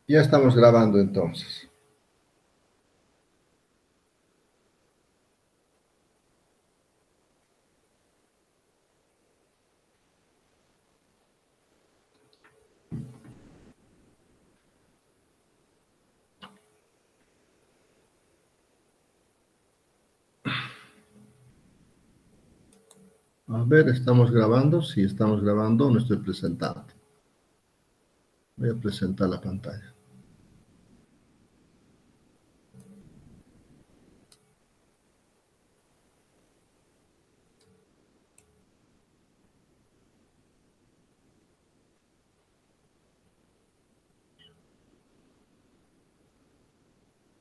Ya estamos grabando entonces. A ver, ¿estamos grabando? Sí, estamos grabando, no estoy presentando. Voy a presentar la pantalla.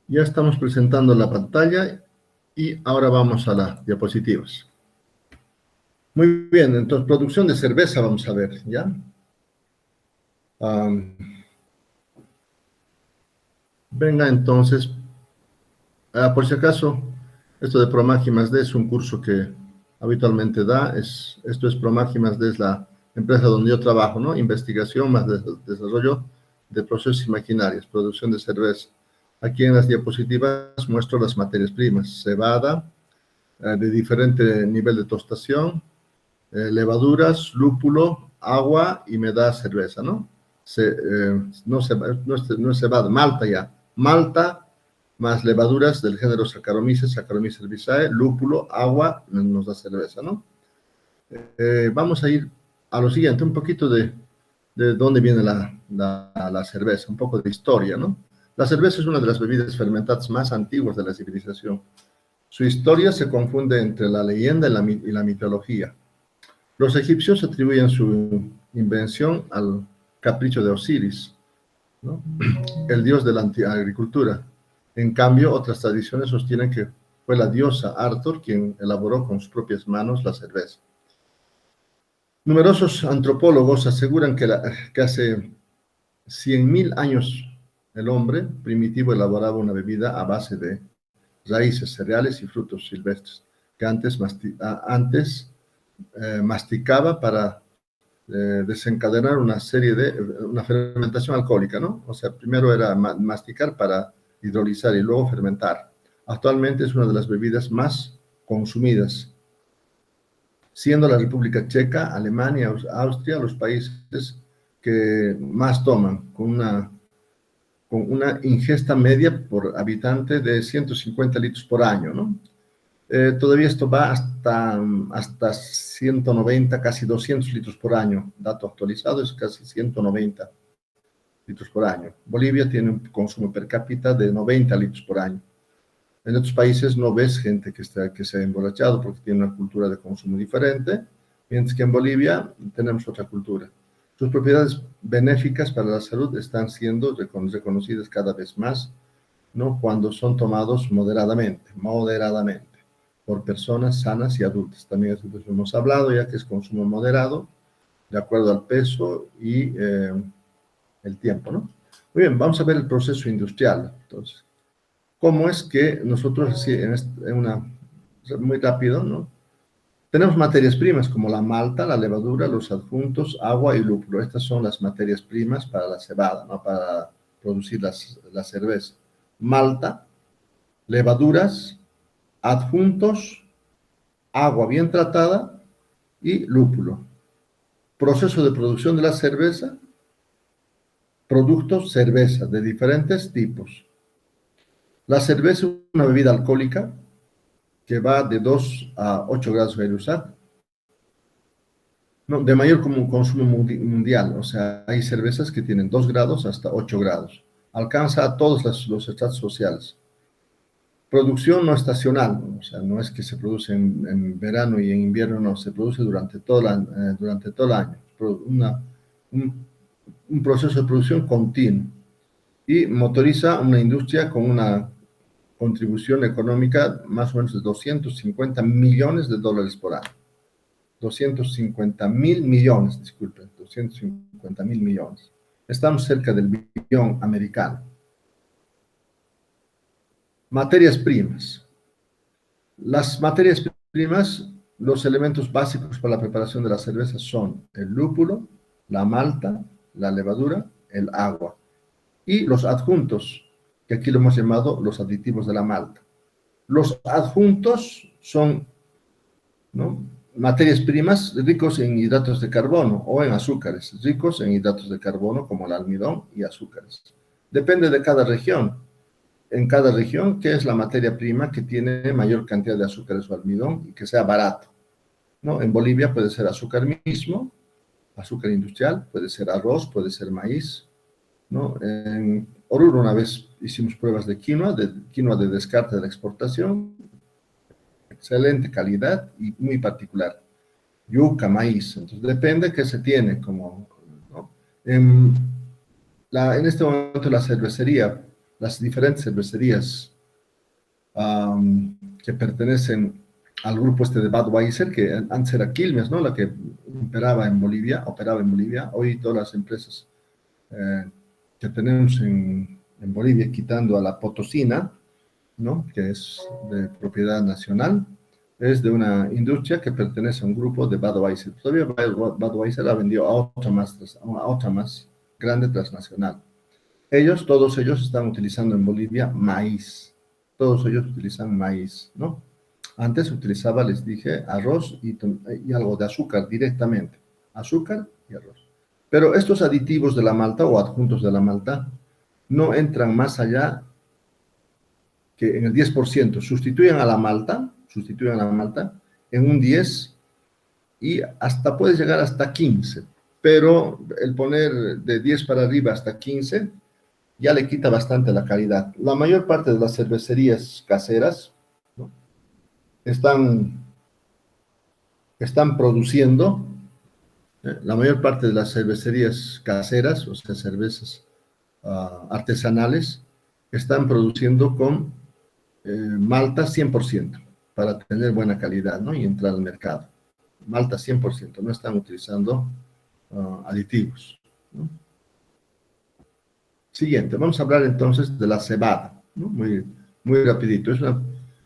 Ya estamos presentando la pantalla y ahora vamos a las diapositivas. Muy bien, entonces producción de cerveza vamos a ver, ¿ya? Am, venga entonces, por si acaso, esto de Promagi más D es un curso que habitualmente da, esto es Promagi más D, es la empresa donde yo trabajo, ¿no? Investigación más desarrollo de procesos y maquinarias, producción de cerveza. Aquí en las diapositivas muestro las materias primas, cebada, de diferente nivel de tostación, levaduras, lúpulo, agua y me da cerveza, ¿no? No es cebada, malta ya. Malta más levaduras del género Saccharomyces, Saccharomyces cerevisiae, lúpulo, agua, nos da cerveza, ¿no? Vamos a ir a lo siguiente, un poquito de dónde viene la cerveza, un poco de historia, ¿no? La cerveza es una de las bebidas fermentadas más antiguas de la civilización. Su historia se confunde entre la leyenda y la mitología. Los egipcios atribuyen su invención al capricho de Osiris, ¿no? El dios de la agricultura. En cambio, otras tradiciones sostienen que fue la diosa Arthur quien elaboró con sus propias manos la cerveza. Numerosos antropólogos aseguran que hace 100.000 años el hombre primitivo elaboraba una bebida a base de raíces, cereales y frutos silvestres, que antes masticaba para desencadenar una fermentación alcohólica, ¿no? O sea, primero era masticar para hidrolizar y luego fermentar. Actualmente es una de las bebidas más consumidas, siendo la República Checa, Alemania, Austria los países que más toman, con una ingesta media por habitante de 150 litros por año, ¿no? Todavía esto va hasta 190, casi 200 litros por año. Dato actualizado es casi 190 litros por año. Bolivia tiene un consumo per cápita de 90 litros por año. En otros países no ves gente que se ha emborrachado porque tiene una cultura de consumo diferente, mientras que en Bolivia tenemos otra cultura. Sus propiedades benéficas para la salud están siendo reconocidas cada vez más, ¿no? Cuando son tomados moderadamente, por personas sanas y adultas. También eso hemos hablado, ya que es consumo moderado, de acuerdo al peso y el tiempo, ¿no? Muy bien, vamos a ver el proceso industrial. Entonces, ¿cómo es que nosotros, así, muy rápido, ¿no? Tenemos materias primas como la malta, la levadura, los adjuntos, agua y lúpulo. Estas son las materias primas para la cebada, ¿no? Para producir la cerveza. Malta, levaduras, adjuntos, agua bien tratada y lúpulo. Proceso de producción de la cerveza, productos cerveza de diferentes tipos. La cerveza es una bebida alcohólica que va de 2 a 8 grados Fahrenheit, no, de mayor consumo mundial, o sea, hay cervezas que tienen 2 grados hasta 8 grados. Alcanza a todos los estratos sociales. Producción no estacional, o sea, no es que se produce en verano y en invierno, no, se produce durante todo el año. Un, un proceso de producción continuo y motoriza una industria con una contribución económica más o menos de 250 millones de dólares por año. 250 mil millones, disculpen, 250 mil millones. Estamos cerca del billón americano. Materias primas. Las materias primas, los elementos básicos para la preparación de la cerveza son el lúpulo, la malta, la levadura, el agua. y los adjuntos, que aquí lo hemos llamado los aditivos de la malta. Los adjuntos son, ¿no?, materias primas ricos en hidratos de carbono o en azúcares, ricos en hidratos de carbono como el almidón y azúcares. Depende de cada región. En cada región, ¿qué es la materia prima que tiene mayor cantidad de azúcares o almidón y que sea barato? ¿No? En Bolivia puede ser azúcar mismo, azúcar industrial, puede ser arroz, puede ser maíz, ¿no? En Oruro una vez hicimos pruebas de quinoa de descarte de la exportación, excelente calidad y muy particular. Yuca, maíz, entonces depende qué se tiene, como, ¿no? En este momento la cervecería, las diferentes cervecerías que pertenecen al grupo este de Budweiser, que antes era Quilmes, ¿no?, la que operaba en Bolivia, hoy todas las empresas que tenemos en Bolivia, quitando a la Potosina, ¿no?, que es de propiedad nacional, es de una industria que pertenece a un grupo de Budweiser. Todavía Budweiser la vendió a otra más grande transnacional. Todos ellos están utilizando en Bolivia maíz. Todos ellos utilizan maíz, ¿no? Antes utilizaba, les dije, arroz y algo de azúcar directamente. Azúcar y arroz. Pero estos aditivos de la malta o adjuntos de la malta no entran más allá que en el 10%. Sustituyen a la malta en un 10 y hasta puede llegar hasta 15. Pero el poner de 10 para arriba hasta 15 ya le quita bastante la calidad. La mayor parte de las cervecerías caseras, ¿no?, están produciendo, la mayor parte de las cervecerías caseras, o sea, cervezas artesanales, están produciendo con malta 100% para tener buena calidad, ¿no?, y entrar al mercado. Malta 100%, no están utilizando aditivos, ¿no? Siguiente, vamos a hablar entonces de la cebada, ¿no? Muy rapidito.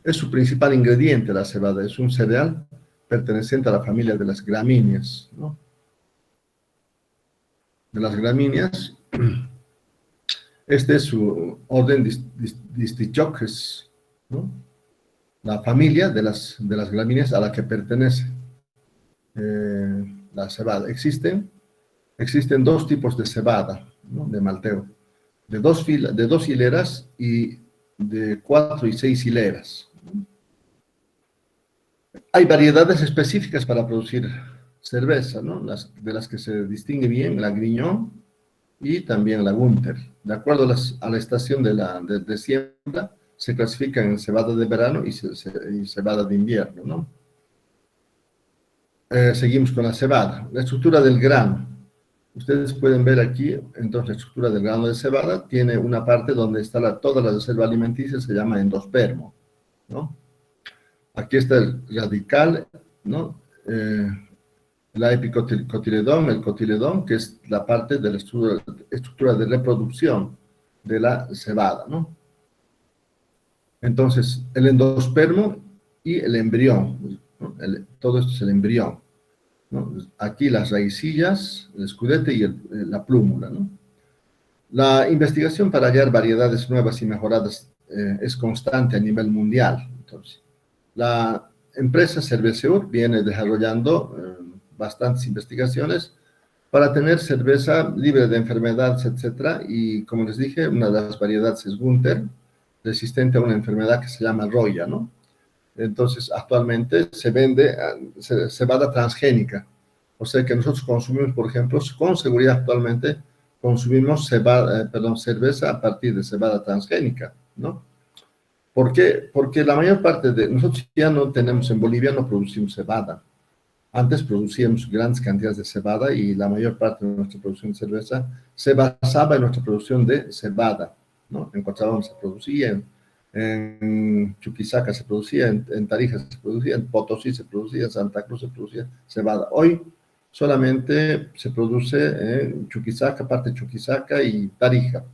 Es su principal ingrediente la cebada, es un cereal perteneciente a la familia de las gramíneas, ¿no? De las gramíneas, este es su orden Distichoques, ¿no?, la familia de las gramíneas a la que pertenece la cebada. Existen dos tipos de cebada, ¿no?, de malteo, de dos hileras y de 4 y 6 hileras. Hay variedades específicas para producir cerveza, ¿no?, de las que se distingue bien la Griñón y también la Gunter. De acuerdo a la estación de siembra, se clasifican en cebada de verano y cebada de invierno, ¿no? Seguimos con la cebada. La estructura del grano. Ustedes pueden ver aquí, entonces, la estructura del grano de cebada tiene una parte donde está toda la reserva alimenticia, se llama endospermo, ¿no? Aquí está el radical, ¿no? La epicotiledón, el cotiledón, que es la parte de la estructura de reproducción de la cebada, ¿no? Entonces, el endospermo y el embrión, ¿no? Todo esto es el embrión, ¿no? Aquí las raicillas, el escudete y la plúmula, ¿no? La investigación para hallar variedades nuevas y mejoradas es constante a nivel mundial. Entonces, la empresa Cerveceur viene desarrollando bastantes investigaciones para tener cerveza libre de enfermedades, etcétera, y como les dije, una de las variedades es Gunter, resistente a una enfermedad que se llama Roya, ¿no? Entonces, actualmente se vende cebada transgénica, o sea que nosotros consumimos, por ejemplo, con seguridad actualmente, consumimos cerveza a partir de cebada transgénica, ¿no? ¿Por qué? Porque la mayor parte de nosotros ya no tenemos, en Bolivia no producimos cebada. Antes producíamos grandes cantidades de cebada y la mayor parte de nuestra producción de cerveza se basaba en nuestra producción de cebada, ¿no? En Cochabamba se producía, en Chuquisaca se producía, en Tarija se producía, en Potosí se producía, en Santa Cruz se producía cebada. Hoy solamente se produce en Chuquisaca, parte de Chuquisaca y Tarija.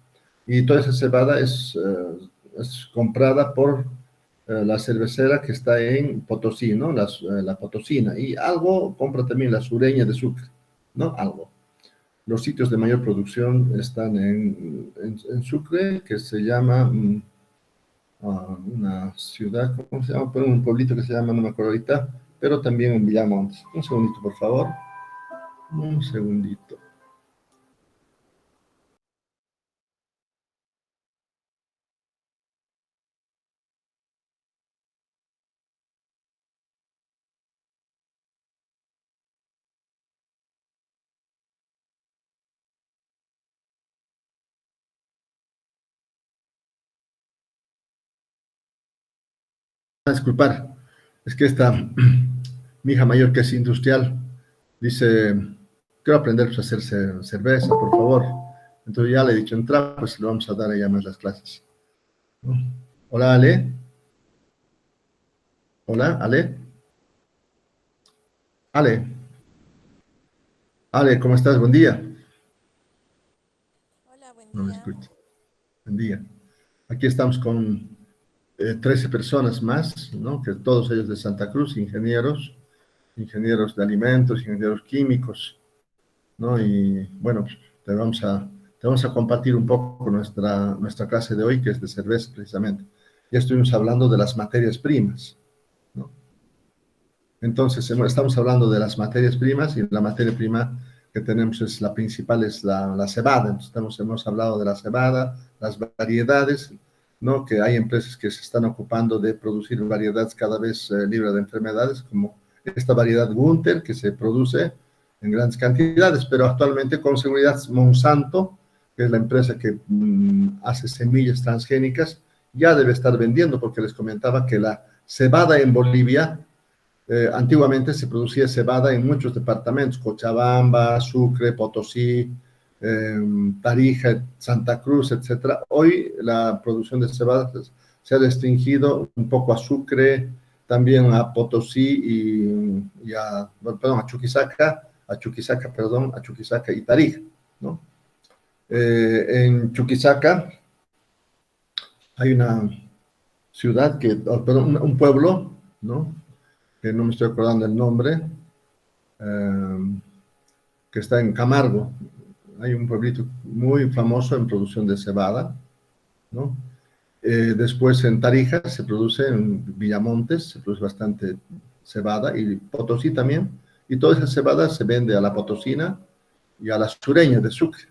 Y toda esa cebada es comprada por la cervecera que está en Potosí, ¿no? La Potosina. Y algo compra también la Sureña de Sucre, ¿no? Algo. los sitios de mayor producción están en Sucre, que se llama una ciudad, ¿cómo se llama? Un pueblito que se llama, no me acuerdo ahorita, pero también en Villamontes. Un segundito, por favor. Un segundito. Disculpar, es que esta, mi hija mayor que es industrial, dice, quiero aprender pues, a hacer cerveza, por favor. Entonces ya le he dicho, entra, pues le vamos a dar a ella más las clases. ¿No? Hola, Ale. Hola, Ale. Ale. Ale, ¿cómo estás? Buen día. Hola, buen No me día. escucha. Buen día. Aquí estamos con 13 personas más, ¿no? Que todos ellos de Santa Cruz, ingenieros, ingenieros de alimentos, ingenieros químicos, ¿no? Y bueno, pues, te vamos a compartir un poco nuestra clase de hoy, que es de cerveza precisamente. Ya estuvimos hablando de las materias primas, ¿no? Entonces, estamos hablando de las materias primas y la materia prima que tenemos es la principal, es la cebada. Entonces, hemos hablado de la cebada, las variedades, ¿no? Que hay empresas que se están ocupando de producir variedades cada vez libres de enfermedades, como esta variedad Gunther que se produce en grandes cantidades, pero actualmente con seguridad Monsanto, que es la empresa que hace semillas transgénicas, ya debe estar vendiendo, porque les comentaba que la cebada en Bolivia antiguamente se producía cebada en muchos departamentos, Cochabamba, Sucre, Potosí, Tarija, Santa Cruz, etcétera. Hoy la producción de cebada se ha restringido un poco a Sucre, también a Potosí y a, bueno, perdón, a Chuquisaca y Tarija, ¿no? En Chuquisaca hay una ciudad perdón, un pueblo, ¿no? Que no me estoy acordando el nombre, eh, que está en Camargo. Hay un pueblito muy famoso en producción de cebada, ¿no? Después en Tarija se produce, en Villamontes se produce bastante cebada y Potosí también. Y toda esa cebada se vende a la potosina y a la sureña de Sucre.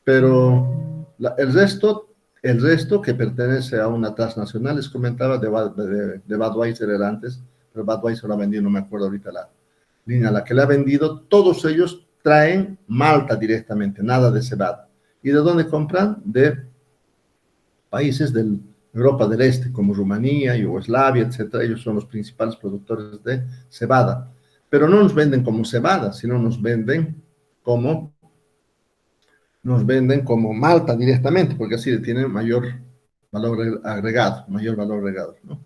Pero el resto que pertenece a una transnacional, les comentaba de Budweiser era antes, pero Budweiser lo ha vendido, no me acuerdo ahorita la línea a la que le ha vendido, todos ellos traen malta directamente, nada de cebada. ¿Y de dónde compran? De países de Europa del Este, como Rumanía, Yugoslavia, etcétera. Ellos son los principales productores de cebada. Pero no nos venden como cebada, sino como, nos venden como malta directamente, porque así tienen mayor valor agregado, ¿no?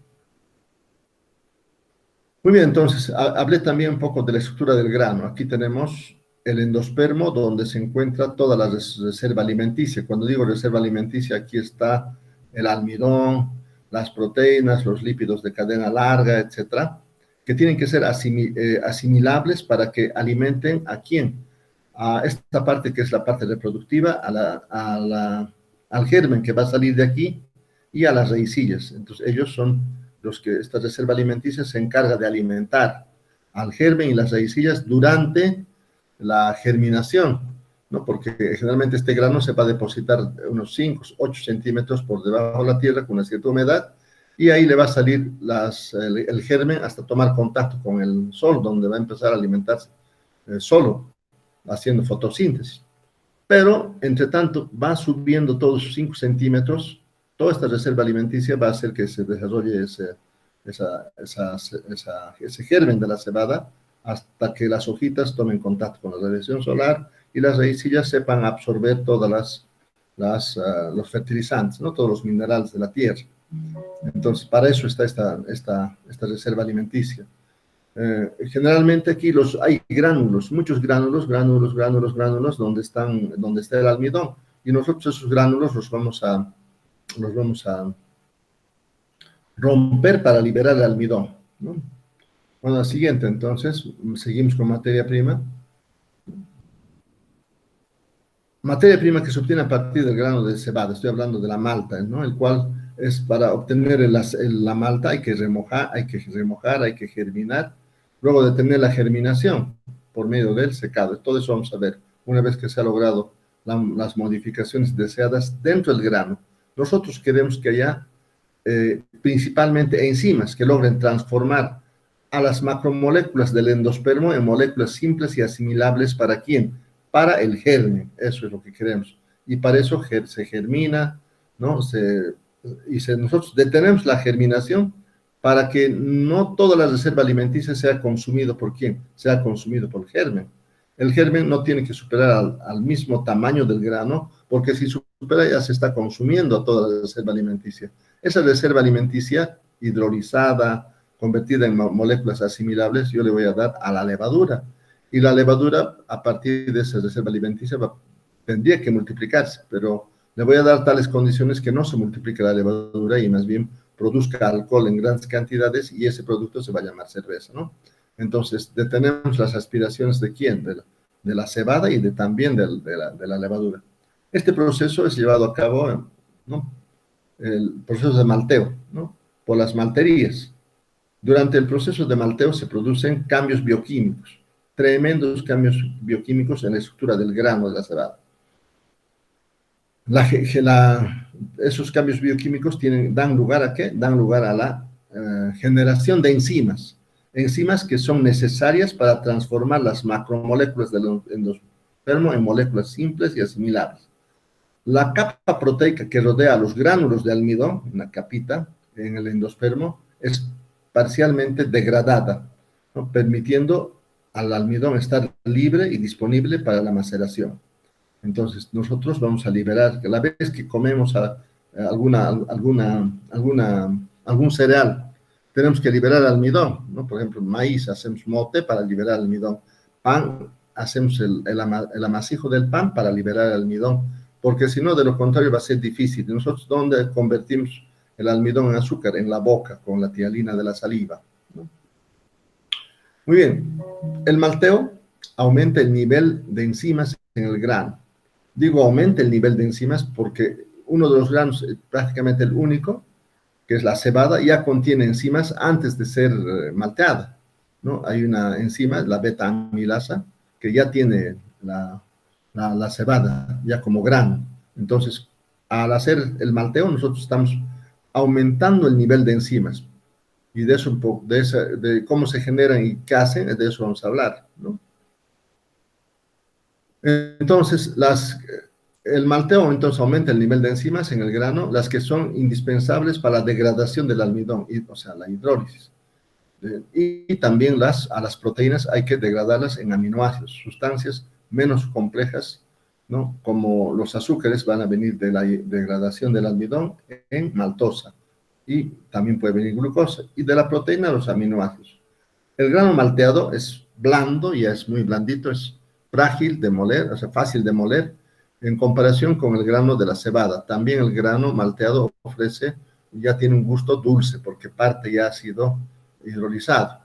Muy bien, entonces hablé también un poco de la estructura del grano. Aquí tenemos el endospermo, donde se encuentra toda la reserva alimenticia. Cuando digo reserva alimenticia, aquí está el almidón, las proteínas, los lípidos de cadena larga, etcétera, que tienen que ser asimilables para que alimenten a quién. A esta parte que es la parte reproductiva, al germen que va a salir de aquí y a las raicillas. Entonces, ellos son los que esta reserva alimenticia se encarga de alimentar al germen y las raicillas durante la germinación, ¿no? Porque generalmente este grano se va a depositar unos 5, 8 centímetros por debajo de la tierra con una cierta humedad y ahí le va a salir el germen hasta tomar contacto con el sol, donde va a empezar a alimentarse solo, haciendo fotosíntesis. Pero, entre tanto, va subiendo todos sus 5 centímetros, toda esta reserva alimenticia va a hacer que se desarrolle ese germen de la cebada hasta que las hojitas tomen contacto con la radiación solar y las raicillas sepan absorber todas los fertilizantes, ¿no? Todos los minerales de la tierra. Entonces, para eso está esta reserva alimenticia. Generalmente aquí hay gránulos, muchos gránulos, donde está el almidón. Y nosotros esos gránulos los vamos a romper para liberar el almidón, ¿no? Bueno, la siguiente, entonces, seguimos con materia prima. materia prima que se obtiene a partir del grano de cebada, estoy hablando de la malta, ¿no? El cual es para obtener la malta hay que remojar, hay que germinar, luego de tener la germinación por medio del secado. Todo eso vamos a ver una vez que se ha logrado las modificaciones deseadas dentro del grano. Nosotros queremos que haya principalmente enzimas que logren transformar a las macromoléculas del endospermo en moléculas simples y asimilables para quién, para el germen. Eso es lo que queremos. Y para eso se germina, ¿no? Nosotros detenemos la germinación para que no toda la reserva alimenticia sea consumido por quién, sea consumido por el germen. El germen no tiene que superar al mismo tamaño del grano, porque si supera ya se está consumiendo toda la reserva alimenticia. Esa reserva alimenticia hidrolizada, convertida en moléculas asimilables, yo le voy a dar a la levadura. Y la levadura, a partir de esa reserva alimenticia, tendría que multiplicarse, pero le voy a dar tales condiciones que no se multiplique la levadura y más bien produzca alcohol en grandes cantidades y ese producto se va a llamar cerveza, ¿no? Entonces, detenemos las aspiraciones de quién, de la cebada y también de la levadura. Este proceso es llevado a cabo, ¿no? El proceso de malteo, ¿no? Por las malterías. Durante el proceso de malteo se producen cambios bioquímicos, tremendos cambios bioquímicos en la estructura del grano de la cebada. Esos cambios bioquímicos dan lugar a ¿qué? Dan lugar a la generación de enzimas, enzimas que son necesarias para transformar las macromoléculas del endospermo en moléculas simples y asimilables. La capa proteica que rodea a los gránulos de almidón, una capita en el endospermo, es parcialmente degradada, ¿no? Permitiendo al almidón estar libre y disponible para la maceración. Entonces, nosotros vamos a liberar, que la vez que comemos algún cereal, tenemos que liberar almidón, ¿no? Por ejemplo, maíz, hacemos mote para liberar almidón. Pan, hacemos el amasijo del pan para liberar almidón, porque si no, de lo contrario, va a ser difícil. Nosotros, ¿dónde convertimos el almidón en azúcar? En la boca, con la tialina de la saliva, ¿no? Muy bien, el malteo aumenta el nivel de enzimas en el grano. Digo aumenta el nivel de enzimas porque uno de los granos, prácticamente el único, que es la cebada, ya contiene enzimas antes de ser malteada, ¿no? Hay una enzima, la beta-amilasa, que ya tiene la cebada, ya como grano. Entonces, al hacer el malteo, nosotros estamos aumentando el nivel de enzimas. Y de eso un poco, de cómo se generan y qué hacen, de eso vamos a hablar, ¿no? Entonces, el malteo entonces aumenta el nivel de enzimas en el grano, las que son indispensables para la degradación del almidón, o sea, la hidrólisis. Y también a las proteínas hay que degradarlas en aminoácidos, sustancias menos complejas, ¿no? Como los azúcares van a venir de la degradación del almidón en maltosa, y también puede venir glucosa, y de la proteína los aminoácidos. El grano malteado es blando, ya es muy blandito, es frágil de moler, o sea, fácil de moler, en comparación con el grano de la cebada. También el grano malteado ya tiene un gusto dulce, porque parte ya ha sido hidrolizado,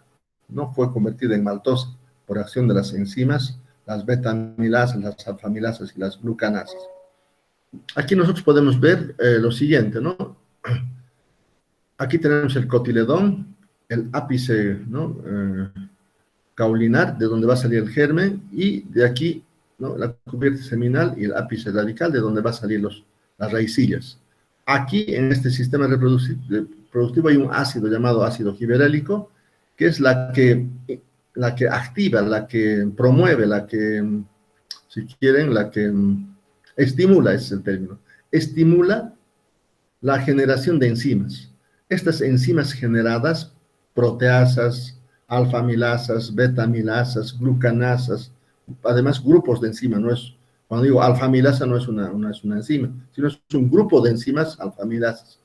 no fue convertido en maltosa por acción de las enzimas, las beta-amilasas, las alfamilasas y las glucanasas. Aquí nosotros podemos ver lo siguiente, ¿no? Aquí tenemos el cotiledón, el ápice, ¿no? Caulinar, de donde va a salir el germen, y de aquí, ¿no? La cubierta seminal y el ápice radical, de donde va a salir las raicillas. Aquí, en este sistema reproductivo, hay un ácido llamado ácido giberélico, que es la que activa, la que promueve, la que, si quieren, la que estimula, ese es el término, estimula la generación de enzimas. Estas enzimas generadas, proteasas, alfamilasas, betamilasas, glucanasas, además grupos de enzimas, cuando digo alfamilasa no es una enzima, sino es un grupo de enzimas alfamilasas.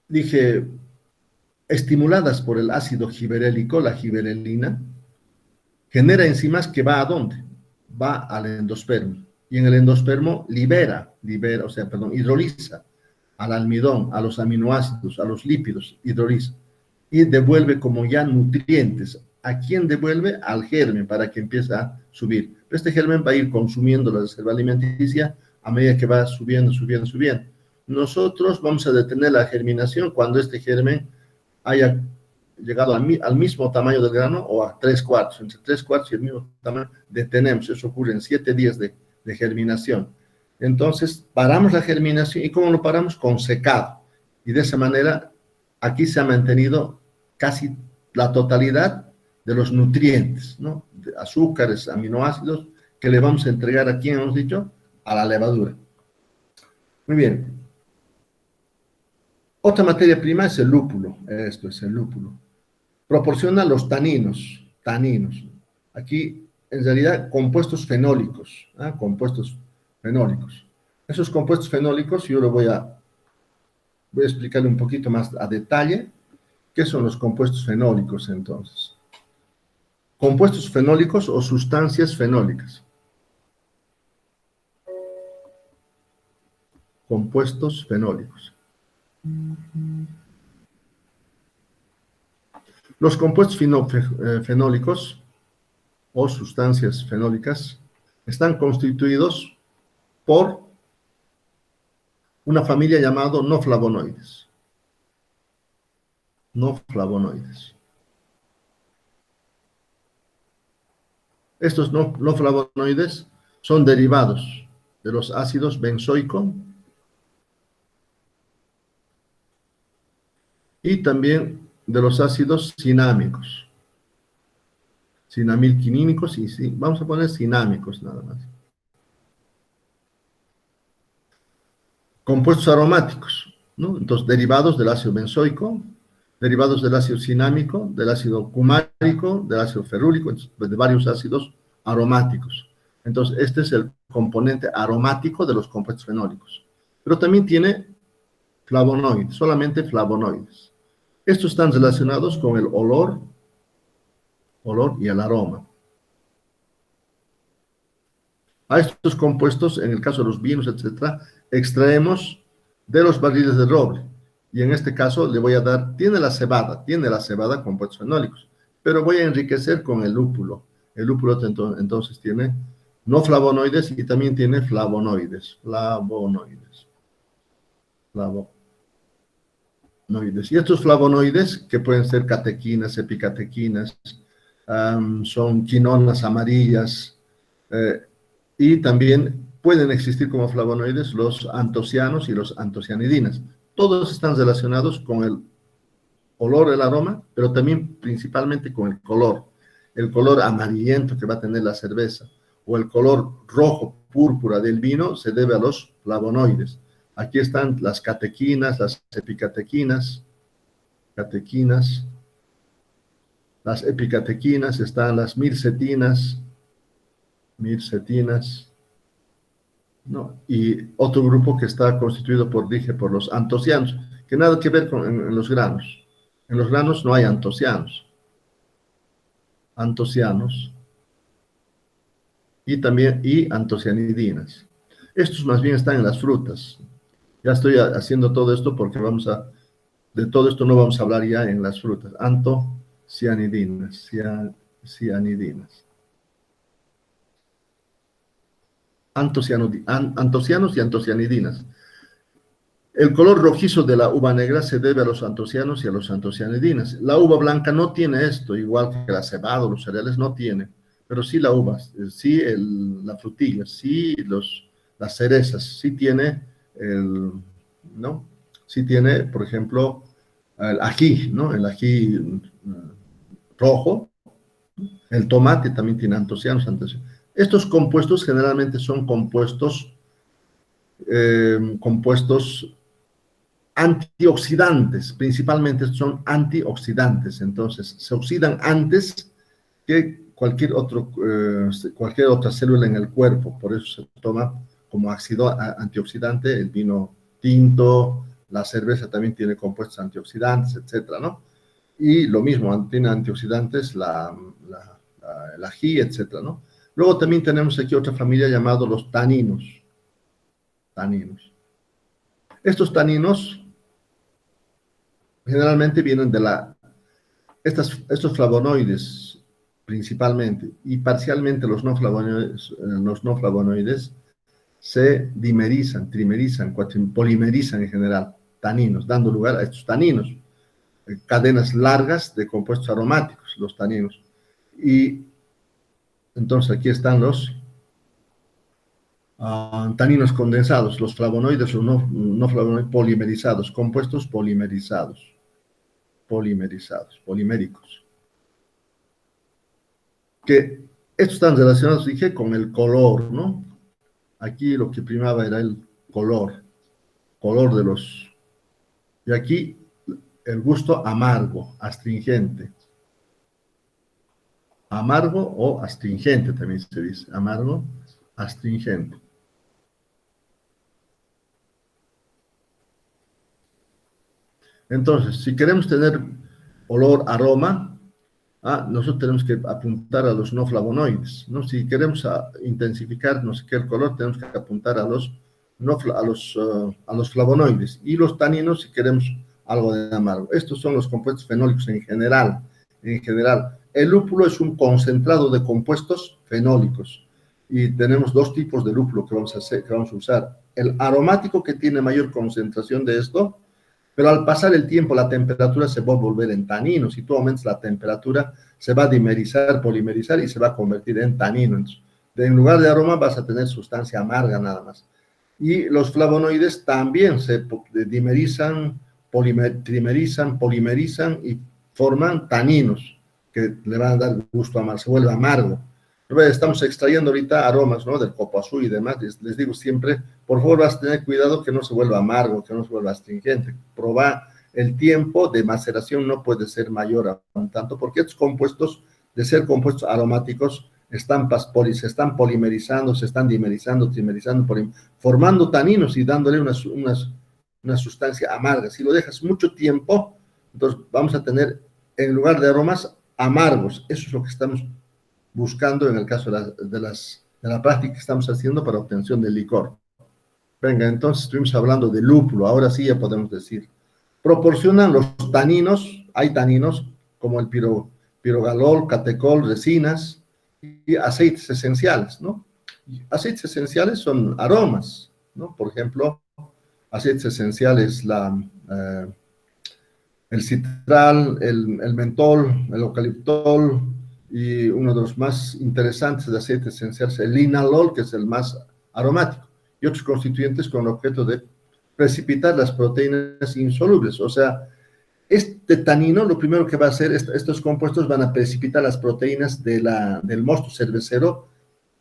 Dije, estimuladas por el ácido giberélico, la giberelina, genera enzimas que va ¿a dónde? Va al endospermo. Y en el endospermo hidroliza al almidón, a los aminoácidos, a los lípidos, hidroliza. Y devuelve como ya nutrientes ¿A quién devuelve? Al germen, para que empiece a subir. Este germen va a ir consumiendo la reserva alimenticia a medida que va subiendo, subiendo, subiendo. Nosotros vamos a detener la germinación cuando este germen haya llegado al mismo tamaño del grano o a 3/4. Entre 3/4 y el mismo tamaño detenemos. Eso ocurre en 7 días de germinación. Entonces, paramos la germinación. ¿Y cómo lo paramos? Con secado. Y de esa manera, aquí se ha mantenido casi la totalidad de los nutrientes, ¿no? De azúcares, aminoácidos, que le vamos a entregar a quién hemos dicho, a la levadura. Muy bien. Otra materia prima es el lúpulo. Esto es el lúpulo. Proporciona los taninos. Taninos. Aquí, en realidad, compuestos fenólicos. ¿Eh? Compuestos fenólicos. Esos compuestos fenólicos yo lo voy a explicarle un poquito más a detalle. ¿Qué son los compuestos fenólicos entonces? Compuestos fenólicos o sustancias fenólicas. Compuestos fenólicos. Los compuestos fenólicos o sustancias fenólicas están constituidos por una familia llamada no flavonoides. No flavonoides. Estos no flavonoides son derivados de los ácidos benzoico y también de los ácidos cinámicos. Cinamilquinínicos y vamos a poner cinámicos nada más. Compuestos aromáticos, ¿no? Entonces, derivados del ácido benzoico, derivados del ácido cinámico, del ácido cumárico, del ácido ferúlico, de varios ácidos aromáticos. Entonces, este es el componente aromático de los compuestos fenólicos. Pero también tiene flavonoides, solamente flavonoides. Estos están relacionados con el olor y el aroma. A estos compuestos, en el caso de los vinos, etcétera, extraemos de los barriles de roble. Y en este caso le voy a dar, tiene la cebada compuestos fenólicos, pero voy a enriquecer con el lúpulo. El lúpulo entonces tiene no flavonoides y también tiene flavonoides. Y estos flavonoides, que pueden ser catequinas, epicatequinas, son quinonas amarillas, y también pueden existir como flavonoides los antocianos y los antocianidinas. Todos están relacionados con el olor, el aroma, pero también principalmente con el color amarillento que va a tener la cerveza, o el color rojo, púrpura del vino, se debe a los flavonoides. Aquí están las catequinas, las epicatequinas, las epicatequinas, están las mircetinas, ¿no? Y otro grupo que está constituido por los antocianos, que nada que ver con en los granos. En los granos no hay antocianos. Y antocianidinas. Estos más bien están en las frutas. Ya estoy haciendo todo esto porque de todo esto no vamos a hablar ya en las frutas. Antocianidinas, cianidinas. Antocianos y antocianidinas. El color rojizo de la uva negra se debe a los antocianos y a los antocianidinas. La uva blanca no tiene esto, igual que la cebada o los cereales no tiene, pero sí la uva, sí la frutilla, sí las cerezas, sí tiene ¿no? Sí tiene, por ejemplo, el ají, ¿no? El ají rojo, el tomate también tiene antocianos. Estos compuestos generalmente son compuestos antioxidantes, principalmente son antioxidantes, entonces se oxidan antes que cualquier otra célula en el cuerpo, por eso se toma como ácido antioxidante el vino tinto, la cerveza también tiene compuestos antioxidantes, etcétera, ¿no? Y lo mismo, tiene antioxidantes el ají, etcétera, ¿no? Luego también tenemos aquí otra familia llamada los taninos. Estos taninos generalmente vienen de estos flavonoides principalmente, y parcialmente los no flavonoides se dimerizan, trimerizan, polimerizan en general, taninos, dando lugar a estos taninos, cadenas largas de compuestos aromáticos, los taninos. Y entonces aquí están los taninos condensados, los flavonoides o no flavonoides polimerizados, compuestos poliméricos. Que estos están relacionados, dije, con el color, ¿no? Aquí lo que primaba era el color de los... Y aquí el gusto amargo, astringente. Amargo o astringente también se dice. Amargo, astringente. Entonces, si queremos tener olor, aroma, nosotros tenemos que apuntar a los no flavonoides, ¿no? Si queremos intensificar, no sé qué, el color, tenemos que apuntar a los, no, a los flavonoides. Y los taninos, si queremos algo de amargo. Estos son los compuestos fenólicos en general. En general, el lúpulo es un concentrado de compuestos fenólicos. Y tenemos dos tipos de lúpulo que vamos a usar. El aromático, que tiene mayor concentración de esto, pero al pasar el tiempo, la temperatura se va a volver en tanino. Si tú aumentas la temperatura, se va a dimerizar, polimerizar y se va a convertir en tanino. Entonces, en lugar de aroma, vas a tener sustancia amarga nada más. Y los flavonoides también se dimerizan, trimerizan, polimerizan y forman taninos que le van a dar gusto amargo, se vuelve amargo. Estamos extrayendo ahorita aromas, ¿no? Del copoazú y demás. Les digo siempre, por favor, vas a tener cuidado que no se vuelva amargo, que no se vuelva astringente. Probar el tiempo de maceración no puede ser mayor a un tanto, porque estos compuestos, de ser compuestos aromáticos, se están polimerizando, se están dimerizando, trimerizando, formando taninos y dándole una sustancia amarga. Si lo dejas mucho tiempo, entonces vamos a tener, en lugar de aromas, amargos. Eso es lo que estamos buscando en el caso de la práctica que estamos haciendo para obtención del licor. Venga, entonces estuvimos hablando de lúpulo, ahora sí ya podemos decir. Proporcionan los taninos, hay taninos como el pirogalol, catecol, resinas y aceites esenciales, ¿no? Aceites esenciales son aromas, ¿no? Por ejemplo, aceites esenciales, el citral, el mentol, el eucaliptol, y uno de los más interesantes de aceites esenciales, el linalol, que es el más aromático, y otros constituyentes con el objeto de precipitar las proteínas insolubles. O sea, este tanino lo primero que va a hacer, estos compuestos van a precipitar las proteínas del mosto cervecero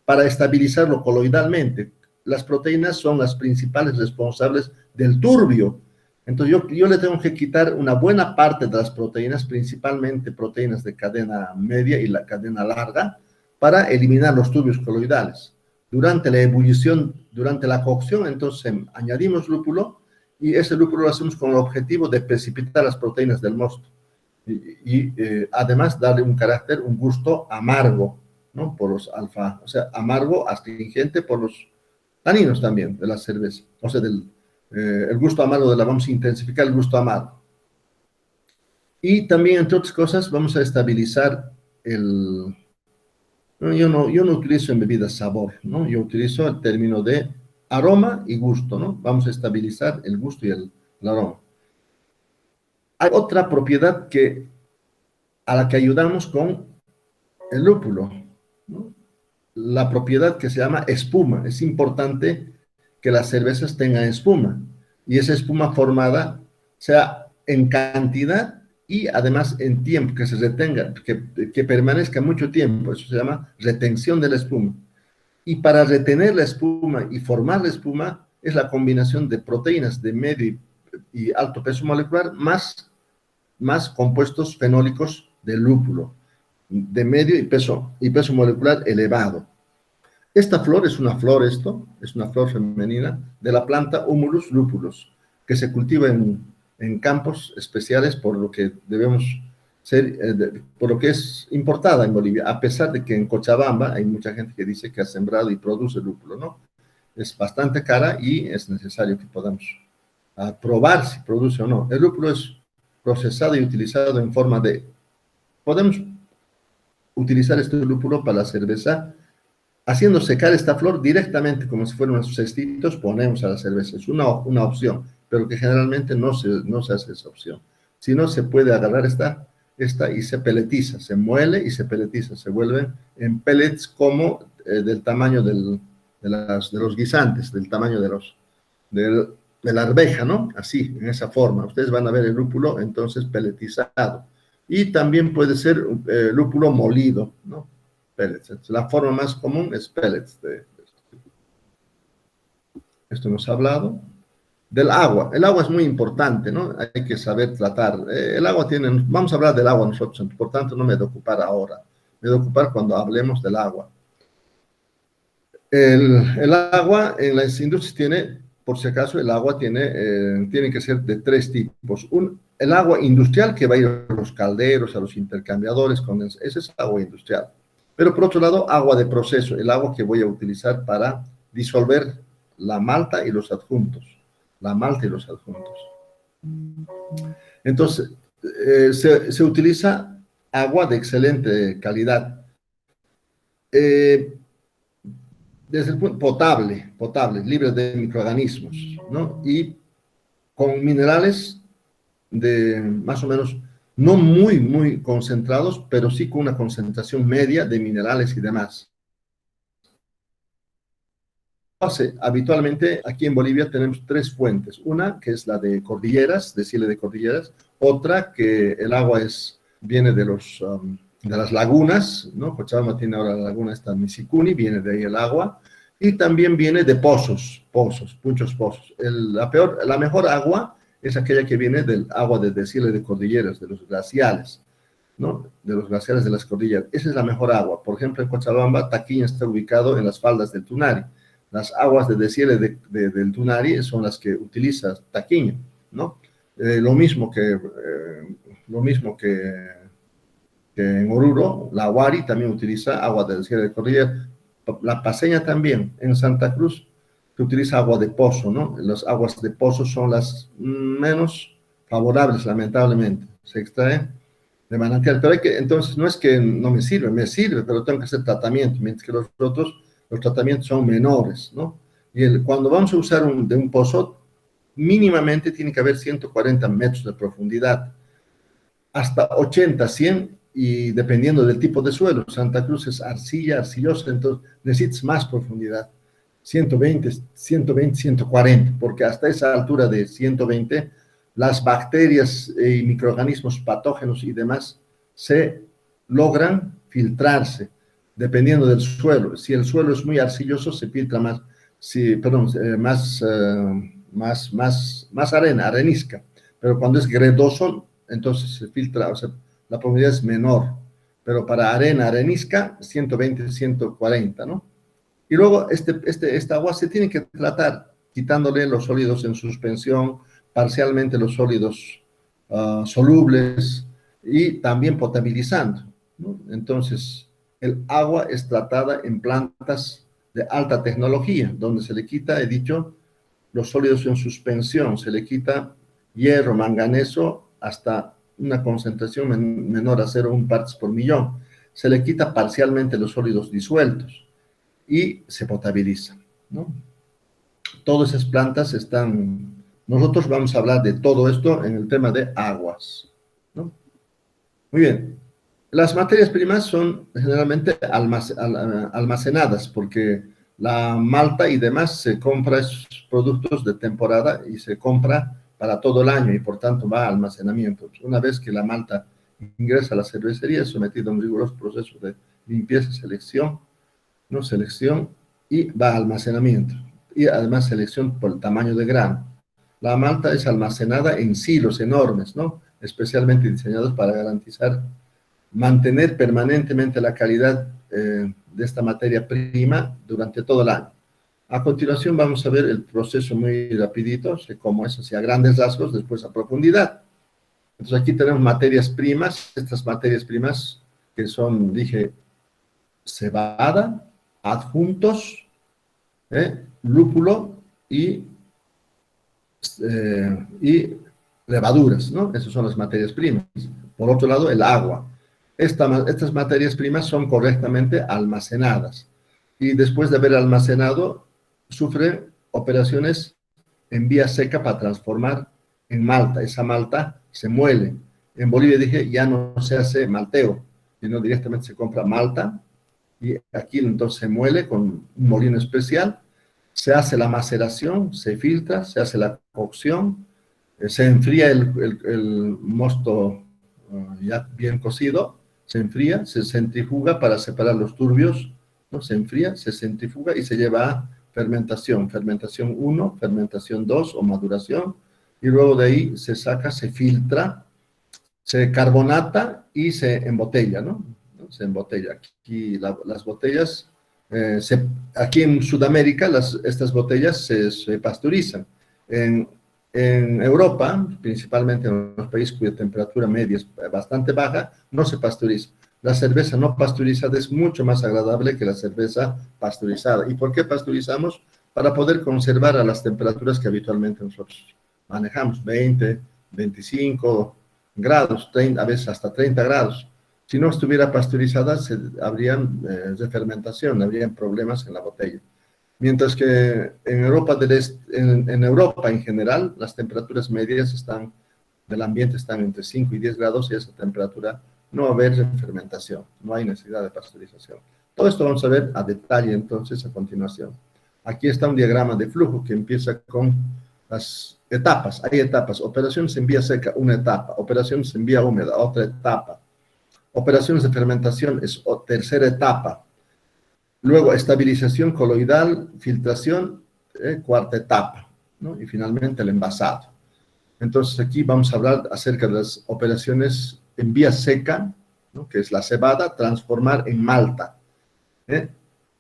para estabilizarlo coloidalmente. Las proteínas son las principales responsables del turbio. Entonces yo le tengo que quitar una buena parte de las proteínas, principalmente proteínas de cadena media y la cadena larga, para eliminar los turbios coloidales. Durante la ebullición, durante la cocción, entonces añadimos lúpulo y ese lúpulo lo hacemos con el objetivo de precipitar las proteínas del mosto y además darle un carácter, un gusto amargo, ¿no? Por los alfa, o sea, amargo, astringente por los taninos también de la cerveza, o sea, el gusto amargo vamos a intensificar el gusto amargo. Y también, entre otras cosas, vamos a estabilizar yo no utilizo en bebidas sabor, ¿no? Yo utilizo el término de aroma y gusto, ¿no? Vamos a estabilizar el gusto y el aroma. Hay otra propiedad a la que ayudamos con el lúpulo, ¿no? La propiedad que se llama espuma. Es importante que las cervezas tengan espuma y esa espuma formada sea en cantidad y además en tiempo, que se retenga, que permanezca mucho tiempo. Eso se llama retención de la espuma. Y para retener la espuma y formar la espuma es la combinación de proteínas de medio y alto peso molecular más compuestos fenólicos del lúpulo de medio y peso molecular elevado. Esta flor es una flor, es una flor femenina de la planta Humulus lupulus, que se cultiva en campos especiales por lo que debemos ser, por lo que es importada en Bolivia, a pesar de que en Cochabamba hay mucha gente que dice que ha sembrado y produce lúpulo, ¿no? Es bastante cara y es necesario que podamos probar si produce o no. El lúpulo es procesado y utilizado en forma de, podemos utilizar este lúpulo para la cerveza, haciendo secar esta flor directamente, como si fueran unos cestitos, ponemos a la cerveza. Es una opción, pero que generalmente no se hace esa opción. Si no, se puede agarrar esta y se peletiza, se muele y se peletiza, se vuelven en pellets como del tamaño de los guisantes, del tamaño de la arveja, ¿no? Así, en esa forma. Ustedes van a ver el lúpulo entonces peletizado. Y también puede ser lúpulo molido, ¿no? Pellets. La forma más común es pellets. Esto hemos hablado. Del agua. El agua es muy importante, ¿no? Hay que saber tratar. El agua tiene, vamos a hablar del agua nosotros, por tanto no me he de ocupar ahora. Me he de ocupar cuando hablemos del agua. El agua en las industrias tiene, por si acaso, el agua tiene que ser de tres tipos. El agua industrial que va a ir a los calderos, a los intercambiadores, ese es agua industrial. Pero por otro lado, agua de proceso, el agua que voy a utilizar para disolver la malta y los adjuntos. La malta y los adjuntos. Entonces, se utiliza agua de excelente calidad. Desde el punto potable, libre de microorganismos, ¿no? Y con minerales de más o menos, no muy concentrados, pero sí con una concentración media de minerales y demás. Habitualmente aquí en Bolivia tenemos tres fuentes. Una que es la de cordilleras, deshiele de cordilleras. Otra que el agua viene de las lagunas, ¿no? Cochabamba tiene ahora la laguna esta Misicuni, viene de ahí el agua. Y también viene de muchos pozos. La mejor agua es aquella que viene del agua de deshiele de cordilleras, de los glaciales, ¿no? De los glaciales de las cordilleras. Esa es la mejor agua. Por ejemplo, en Cochabamba, Taquiña está ubicado en las faldas del Tunari. Las aguas de deshiele del Tunari son las que utiliza Taquiña, ¿no? Lo mismo que en Oruro, la Huari también utiliza agua de deshiele de cordillera. La Paceña también, en Santa Cruz, que utiliza agua de pozo, ¿no? Las aguas de pozo son las menos favorables, lamentablemente. Se extrae de manantial. Pero entonces, no es que no me sirve, pero tengo que hacer tratamiento, mientras que los tratamientos son menores, ¿no? Y cuando vamos a usar de un pozo, mínimamente tiene que haber 140 metros de profundidad, hasta 80, 100, y dependiendo del tipo de suelo. Santa Cruz es arcillosa, entonces necesitas más profundidad, 120, 140, porque hasta esa altura de 120, las bacterias y microorganismos patógenos y demás se logran filtrarse, dependiendo del suelo. Si el suelo es muy arcilloso, se filtra más, más arena, arenisca. Pero cuando es gredoso, entonces se filtra, o sea, la profundidad es menor. Pero para arenisca, 120, 140, ¿no? Y luego esta agua se tiene que tratar quitándole los sólidos en suspensión, parcialmente los sólidos solubles y también potabilizando, ¿no? Entonces, el agua es tratada en plantas de alta tecnología, donde se le quita, he dicho, los sólidos en suspensión, se le quita hierro, manganeso, hasta una concentración menor a 0,1 partes por millón. Se le quita parcialmente los sólidos disueltos y se potabiliza, ¿no? Todas esas plantas están... Nosotros vamos a hablar de todo esto en el tema de aguas, ¿no? Muy bien. Las materias primas son generalmente almacenadas, porque la malta y demás se compra esos productos de temporada y se compra para todo el año y por tanto va a almacenamiento. Una vez que la malta ingresa a la cervecería, es sometida a un riguroso proceso de limpieza y selección, ¿no? Selección, y va a almacenamiento. Y además selección por el tamaño de grano. La malta es almacenada en silos enormes, ¿no? Especialmente diseñados para mantener permanentemente la calidad de esta materia prima durante todo el año. A continuación vamos a ver el proceso muy rapidito, cómo es así a grandes rasgos, después a profundidad. Entonces aquí tenemos materias primas, estas materias primas que son, dije, cebada, adjuntos, lúpulo y levaduras, ¿no? Esas son las materias primas. Por otro lado, el agua. Estas materias primas son correctamente almacenadas y después de haber almacenado, sufre operaciones en vía seca para transformar en malta. Esa malta se muele. En Bolivia dije, ya no se hace malteo, sino directamente se compra malta y aquí entonces se muele con un molino especial, se hace la maceración, se filtra, se hace la cocción, se enfría el mosto ya bien cocido, se enfría, se centrifuga para separar los turbios, ¿no? Se enfría, se centrifuga y se lleva a fermentación, fermentación 1, fermentación 2 o maduración, y luego de ahí se saca, se filtra, se carbonata y se embotella, ¿no? Se embotella. Aquí las botellas, aquí en Sudamérica estas botellas se pasteurizan. En Europa, principalmente en los países cuya temperatura media es bastante baja, no se pasteuriza. La cerveza no pasteurizada es mucho más agradable que la cerveza pasteurizada. ¿Y por qué pasteurizamos? Para poder conservar a las temperaturas que habitualmente nosotros manejamos, 20, 25 grados, 30, a veces hasta 30 grados. Si no estuviera pasteurizada, habrían refermentación, habrían problemas en la botella. Mientras que en Europa, en Europa en general, las temperaturas medias del ambiente están entre 5 y 10 grados y esa temperatura no va a haber fermentación, no hay necesidad de pasteurización. Todo esto vamos a ver a detalle entonces a continuación. Aquí está un diagrama de flujo que empieza con las etapas. Hay etapas. Operaciones en vía seca, una etapa. Operaciones en vía húmeda, otra etapa. Operaciones de fermentación es tercera etapa. Luego, estabilización coloidal, filtración, cuarta etapa, ¿no? Y finalmente el envasado. Entonces, aquí vamos a hablar acerca de las operaciones en vía seca, ¿no? Que es la cebada, transformar en malta.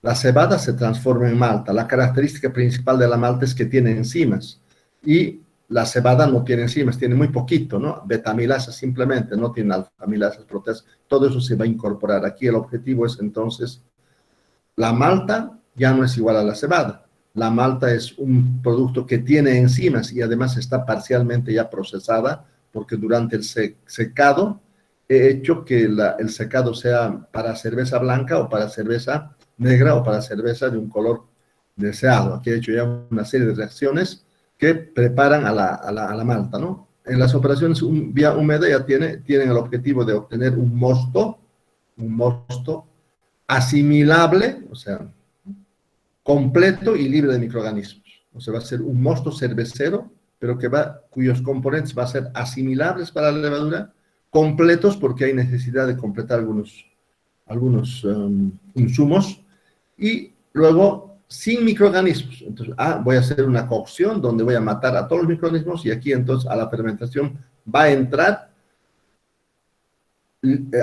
La cebada se transforma en malta. La característica principal de la malta es que tiene enzimas. Y la cebada no tiene enzimas, tiene muy poquito, ¿no? Betamilasa simplemente, no tiene alfamilasas, proteasas. Todo eso se va a incorporar. Aquí el objetivo es entonces, la malta ya no es igual a la cebada. La malta es un producto que tiene enzimas y además está parcialmente ya procesada porque durante el secado he hecho que el secado sea para cerveza blanca o para cerveza negra o para cerveza de un color deseado. Aquí he hecho ya una serie de reacciones que preparan a la malta, ¿no? En las operaciones vía húmeda ya tienen el objetivo de obtener un mosto asimilable, o sea, completo y libre de microorganismos. O sea, va a ser un mosto cervecero, pero cuyos componentes van a ser asimilables para la levadura, completos porque hay necesidad de completar algunos insumos, y luego sin microorganismos. Entonces, voy a hacer una cocción donde voy a matar a todos los microorganismos y aquí entonces a la fermentación va a entrar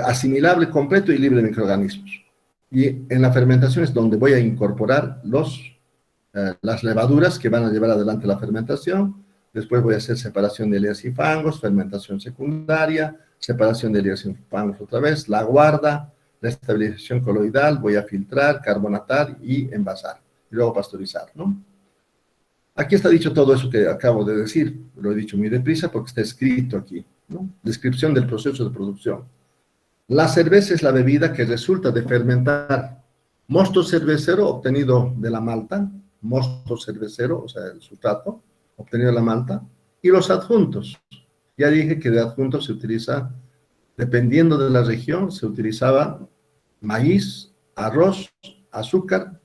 asimilable, completo y libre de microorganismos. Y en la fermentación es donde voy a incorporar las levaduras que van a llevar adelante la fermentación. Después voy a hacer separación de lías y fangos, fermentación secundaria, separación de lías y fangos otra vez, la guarda, la estabilización coloidal, voy a filtrar, carbonatar y envasar. Y luego pasteurizar, ¿no? Aquí está dicho todo eso que acabo de decir. Lo he dicho muy deprisa porque está escrito aquí, ¿no? Descripción del proceso de producción. La cerveza es la bebida que resulta de fermentar mosto cervecero obtenido de la malta, mosto cervecero, o sea, el sustrato obtenido de la malta, y los adjuntos. Ya dije que de adjuntos se utiliza, dependiendo de la región, se utilizaba maíz, arroz, azúcar,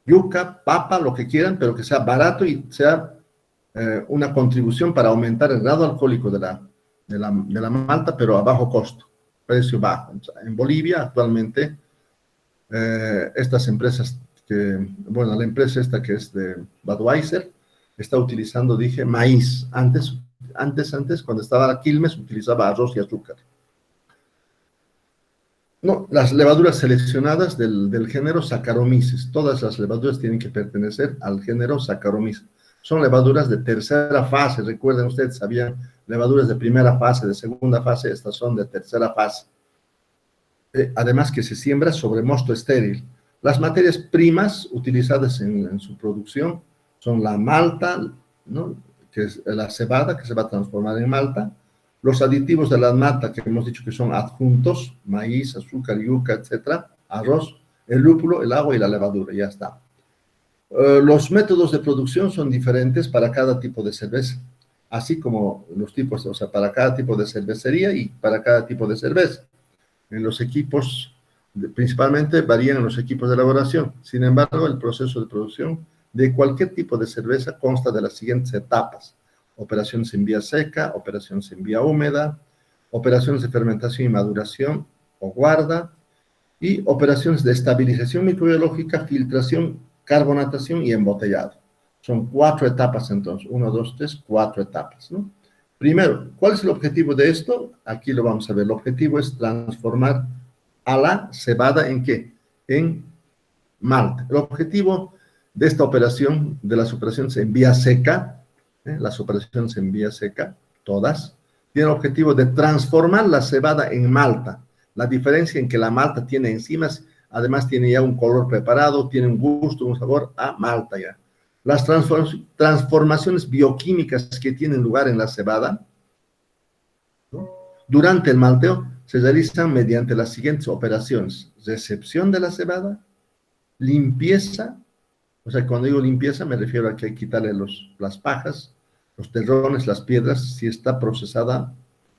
yuca, papa, lo que quieran, pero que sea barato y sea una contribución para aumentar el grado alcohólico de la malta, pero a bajo costo, precio bajo. En Bolivia, actualmente, estas empresas la empresa esta que es de Budweiser, está utilizando, dije, maíz. Antes, cuando estaba Quilmes, utilizaba arroz y azúcar. No, las levaduras seleccionadas del género Saccharomyces. Todas las levaduras tienen que pertenecer al género Saccharomyces. Son levaduras de tercera fase. Recuerden ustedes, había levaduras de primera fase, de segunda fase. Estas son de tercera fase. Además que se siembra sobre mosto estéril. Las materias primas utilizadas en su producción son la malta, ¿no? Que es la cebada, que se va a transformar en malta, los aditivos de la nata que hemos dicho que son adjuntos, maíz, azúcar, yuca, etcétera, arroz, el lúpulo, el agua y la levadura, ya está. Los métodos de producción son diferentes para cada tipo de cerveza, así como los tipos, o sea, para cada tipo de cervecería y para cada tipo de cerveza. En los equipos, principalmente varían en los equipos de elaboración. Sin embargo, el proceso de producción de cualquier tipo de cerveza consta de las siguientes etapas: operaciones en vía seca, operaciones en vía húmeda, operaciones de fermentación y maduración o guarda, y operaciones de estabilización microbiológica, filtración, carbonatación y embotellado. Son 4 etapas entonces, 1, 2, 3, 4 etapas, ¿no? Primero, ¿cuál es el objetivo de esto? Aquí lo vamos a ver. El objetivo es transformar a la cebada ¿en qué? En malt. El objetivo de esta operación, de las operaciones en vía seca, las operaciones en vía seca, todas, tienen el objetivo de transformar la cebada en malta. La diferencia en que la malta tiene enzimas, además tiene ya un color preparado, tiene un gusto, un sabor a malta ya. Las transformaciones bioquímicas que tienen lugar en la cebada, ¿no?, durante el malteo se realizan mediante las siguientes operaciones: recepción de la cebada, limpieza, o sea, cuando digo limpieza me refiero a que hay que quitarle las pajas, los terrones, las piedras, si está procesada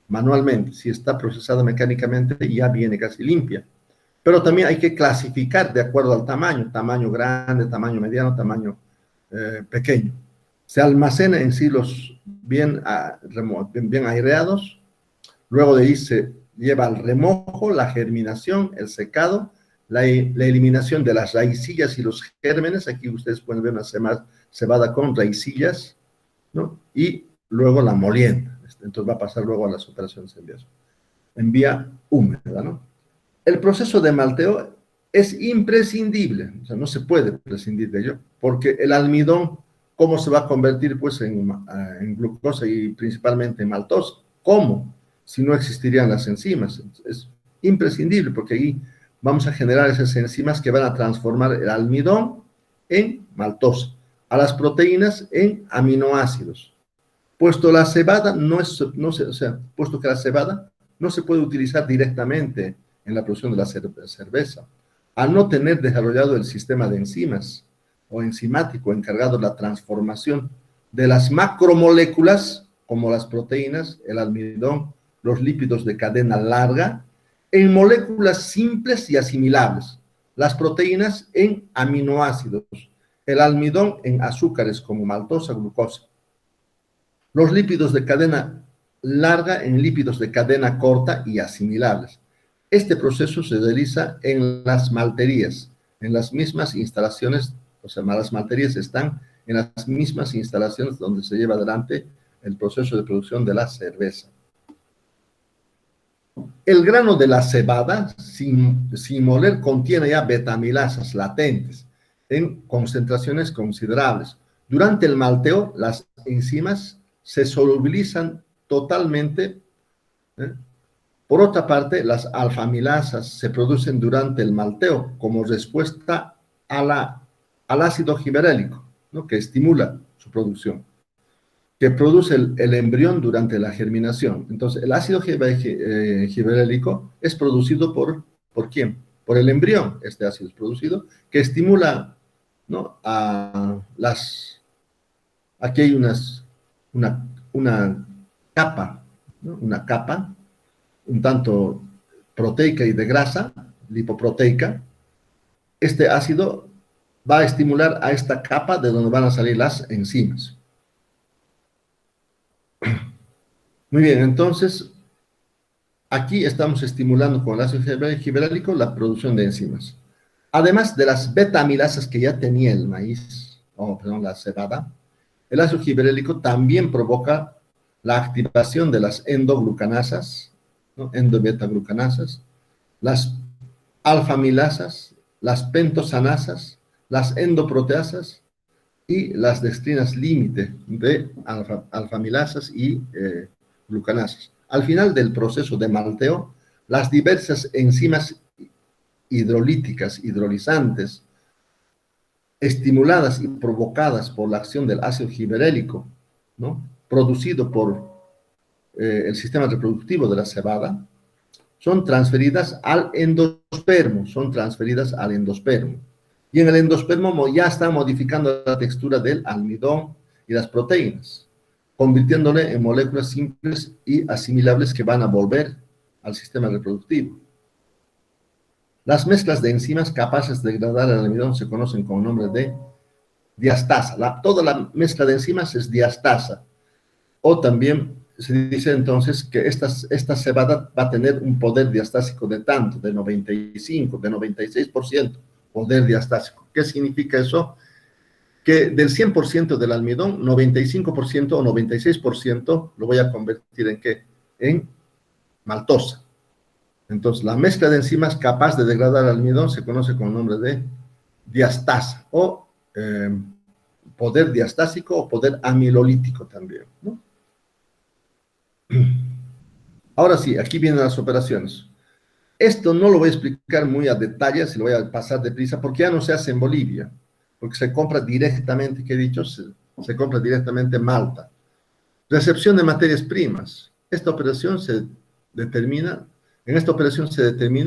manualmente. Si está procesada mecánicamente ya viene casi limpia. Pero también hay que clasificar de acuerdo al tamaño: tamaño grande, tamaño mediano, tamaño pequeño. Se almacena en silos bien aireados. Luego de ahí se lleva al remojo, la germinación, el secado, la eliminación de las raicillas y los gérmenes. Aquí ustedes pueden ver una cebada con raicillas, ¿no? Y luego la molienda. Entonces va a pasar luego a las operaciones en vía húmeda, ¿no? El proceso de malteo es imprescindible, o sea, no se puede prescindir de ello, porque el almidón, ¿cómo se va a convertir? Pues en glucosa y principalmente en maltosa. ¿Cómo? Si no existirían las enzimas. Es imprescindible, porque ahí vamos a generar esas enzimas que van a transformar el almidón en maltosa, a las proteínas en aminoácidos. Puesto la cebada puesto que la cebada no se puede utilizar directamente en la producción de la cerveza, al no tener desarrollado el sistema de enzimas o enzimático encargado de la transformación de las macromoléculas, como las proteínas, el almidón, los lípidos de cadena larga, en moléculas simples y asimilables, las proteínas en aminoácidos, el almidón en azúcares como maltosa, glucosa, los lípidos de cadena larga en lípidos de cadena corta y asimilables. Este proceso se realiza en las malterías, en las mismas instalaciones, o sea, las malterías están en las mismas instalaciones donde se lleva adelante el proceso de producción de la cerveza. El grano de la cebada, sin moler, contiene ya betamilasas latentes en concentraciones considerables. Durante el malteo, las enzimas se solubilizan totalmente. Por otra parte, las alfamilasas se producen durante el malteo como respuesta al ácido giberélico, ¿no?, que estimula su producción, que produce el embrión durante la germinación. Entonces, el ácido giberélico es producido ¿por quién? Por el embrión. Este ácido es producido, que estimula, ¿no?, aquí hay una capa, ¿no?, una capa un tanto proteica y de grasa, lipoproteica. Este ácido va a estimular a esta capa de donde van a salir las enzimas. Muy bien, entonces, aquí estamos estimulando con el ácido giberélico la producción de enzimas. Además de las betamilasas que ya tenía el maíz, la cebada, el ácido giberélico también provoca la activación de las endoglucanasas, ¿no?, endobetaglucanasas, las alfamilasas, las pentosanasas, las endoproteasas y las dextrinas límite de alfamilasas y glucanasas. Al final del proceso de malteo, las diversas enzimas hidrolíticas, hidrolizantes, estimuladas y provocadas por la acción del ácido giberélico, ¿no?, producido por el sistema reproductivo de la cebada, son transferidas al endospermo, Y en el endospermo ya está modificando la textura del almidón y las proteínas, convirtiéndole en moléculas simples y asimilables que van a volver al sistema reproductivo. Las mezclas de enzimas capaces de degradar el almidón se conocen con el nombre de diastasa. Toda la mezcla de enzimas es diastasa. O también se dice entonces que esta cebada va a tener un poder diastásico de tanto, de 95, de 96% poder diastásico. ¿Qué significa eso? Que del 100% del almidón, 95% o 96% lo voy a convertir ¿en qué? En maltosa. Entonces, la mezcla de enzimas capaz de degradar el almidón se conoce con el nombre de diastasa o poder diastásico o poder amilolítico también, ¿no? Ahora sí, aquí vienen las operaciones. Esto no lo voy a explicar muy a detalle, se lo voy a pasar deprisa, porque ya no se hace en Bolivia, porque se compra directamente, que he dicho, se compra directamente en Malta. Recepción de materias primas. En esta operación se determina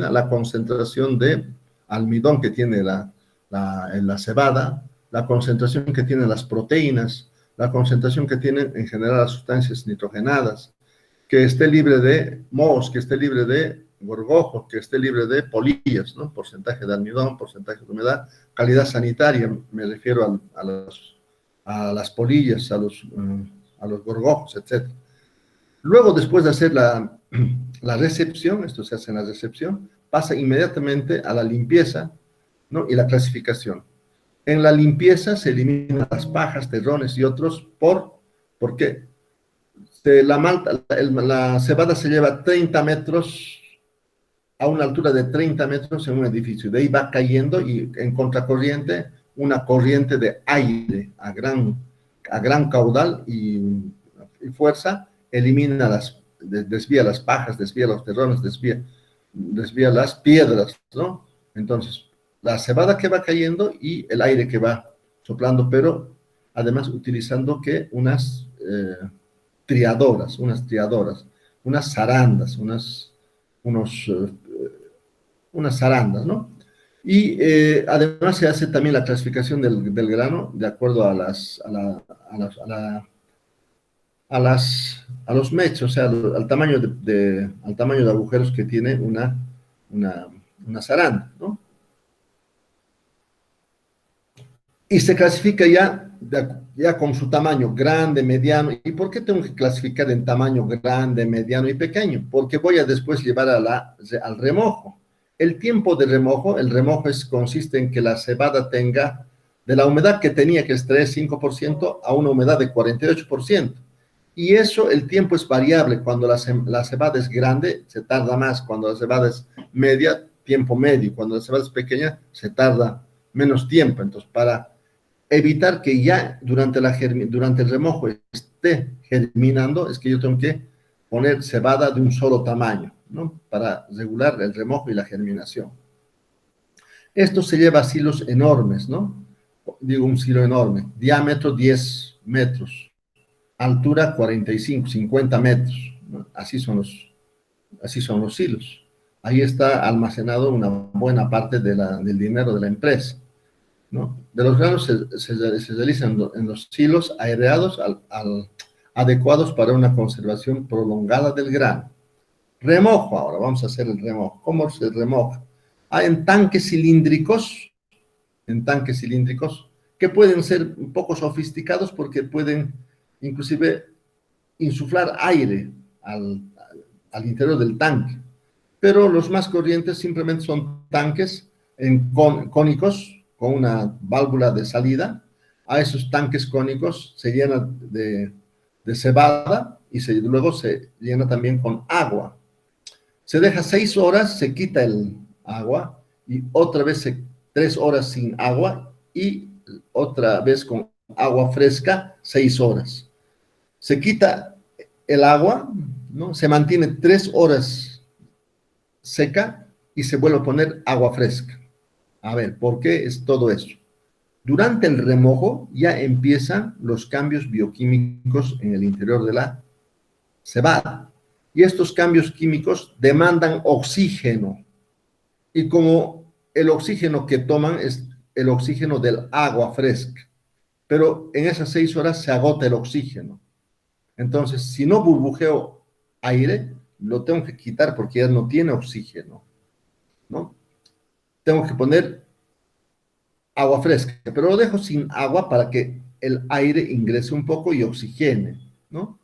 la concentración de almidón que tiene la cebada, la concentración que tienen las proteínas, la concentración que tienen en general las sustancias nitrogenadas, que esté libre de mohos, que esté libre de gorgojos, que esté libre de polillas, ¿no? Porcentaje de almidón, porcentaje de humedad, calidad sanitaria, me refiero a las polillas, a los gorgojos, etc. Luego, después de hacer la recepción, esto se hace en la recepción, pasa inmediatamente a la limpieza, ¿no? Y la clasificación. En la limpieza se eliminan las pajas, terrones y otros. ¿Por qué? La cebada se lleva 30 metros, a una altura de 30 metros en un edificio. De ahí va cayendo y en contracorriente, una corriente de aire a gran caudal y fuerza, desvía las pajas, desvía los terrones, desvía las piedras, ¿no? Entonces, la cebada que va cayendo y el aire que va soplando, pero además utilizando unas zarandas, unas zarandas, ¿no? Y además se hace también la clasificación del grano de acuerdo a los mechos, o sea, al tamaño de agujeros que tiene una zaranda, ¿no? Y se clasifica ya con su tamaño grande, mediano. ¿Y por qué tengo que clasificar en tamaño grande, mediano y pequeño? Porque voy a después llevar al remojo. El tiempo de remojo, consiste en que la cebada tenga, de la humedad que tenía, que es 3-5%, a una humedad de 48%. Y eso, el tiempo es variable. Cuando la cebada es grande, se tarda más. Cuando la cebada es media, tiempo medio. Cuando la cebada es pequeña, se tarda menos tiempo. Entonces, para evitar que ya durante el remojo esté germinando, es que yo tengo que poner cebada de un solo tamaño, ¿no? Para regular el remojo y la germinación. Esto se lleva a silos enormes, ¿no? Digo, un silo enorme, diámetro 10 metros, altura 45, 50 metros, ¿no? Así son los silos. Ahí está almacenado una buena parte del dinero de la empresa, ¿no? De los granos se realizan en los silos aireados adecuados para una conservación prolongada del grano. Remojo ahora, vamos a hacer el remojo. ¿Cómo se remoja? En tanques cilíndricos, que pueden ser un poco sofisticados porque pueden inclusive insuflar aire al interior del tanque. Pero los más corrientes simplemente son tanques cónicos, con una válvula de salida. A esos tanques cónicos se llena de cebada y luego se llena también con agua. Se deja 6 horas, se quita el agua y otra vez 3 horas sin agua y otra vez con agua fresca 6 horas. Se quita el agua, ¿no? Se mantiene 3 horas seca y se vuelve a poner agua fresca. A ver, ¿por qué es todo eso? Durante el remojo ya empiezan los cambios bioquímicos en el interior cebada. Y estos cambios químicos demandan oxígeno. Y como el oxígeno que toman es el oxígeno del agua fresca, pero en esas 6 horas se agota el oxígeno. Entonces, si no burbujeo aire, lo tengo que quitar porque ya no tiene oxígeno, ¿no? Tengo que poner agua fresca, pero lo dejo sin agua para que el aire ingrese un poco y oxigene, ¿no?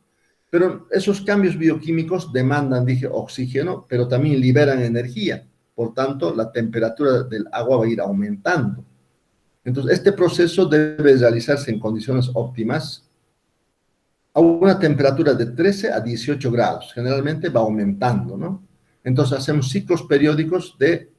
Pero esos cambios bioquímicos demandan, dije, oxígeno, pero también liberan energía. Por tanto, la temperatura del agua va a ir aumentando. Entonces, este proceso debe realizarse en condiciones óptimas a una temperatura de 13 a 18 grados. Generalmente va aumentando, ¿no? Entonces, hacemos ciclos periódicos de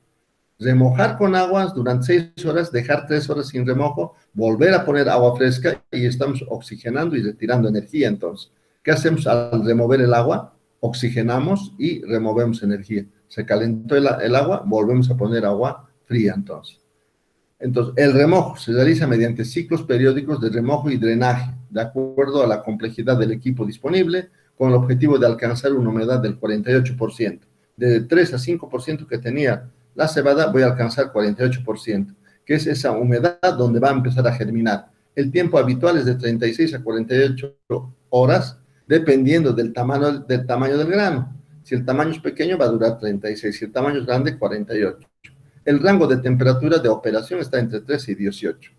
remojar con aguas durante 6 horas, dejar 3 horas sin remojo, volver a poner agua fresca y estamos oxigenando y retirando energía. Entonces, ¿qué hacemos al remover el agua? Oxigenamos y removemos energía. Se calentó el agua, volvemos a poner agua fría entonces. Entonces, el remojo se realiza mediante ciclos periódicos de remojo y drenaje, de acuerdo a la complejidad del equipo disponible, con el objetivo de alcanzar una humedad del 48%. De 3 a 5% que tenía la cebada, voy a alcanzar 48%, que es esa humedad donde va a empezar a germinar. El tiempo habitual es de 36 a 48 horas, dependiendo del tamaño del grano. Si el tamaño es pequeño, va a durar 36, si el tamaño es grande, 48. El rango de temperatura de operación está entre 13 y 18.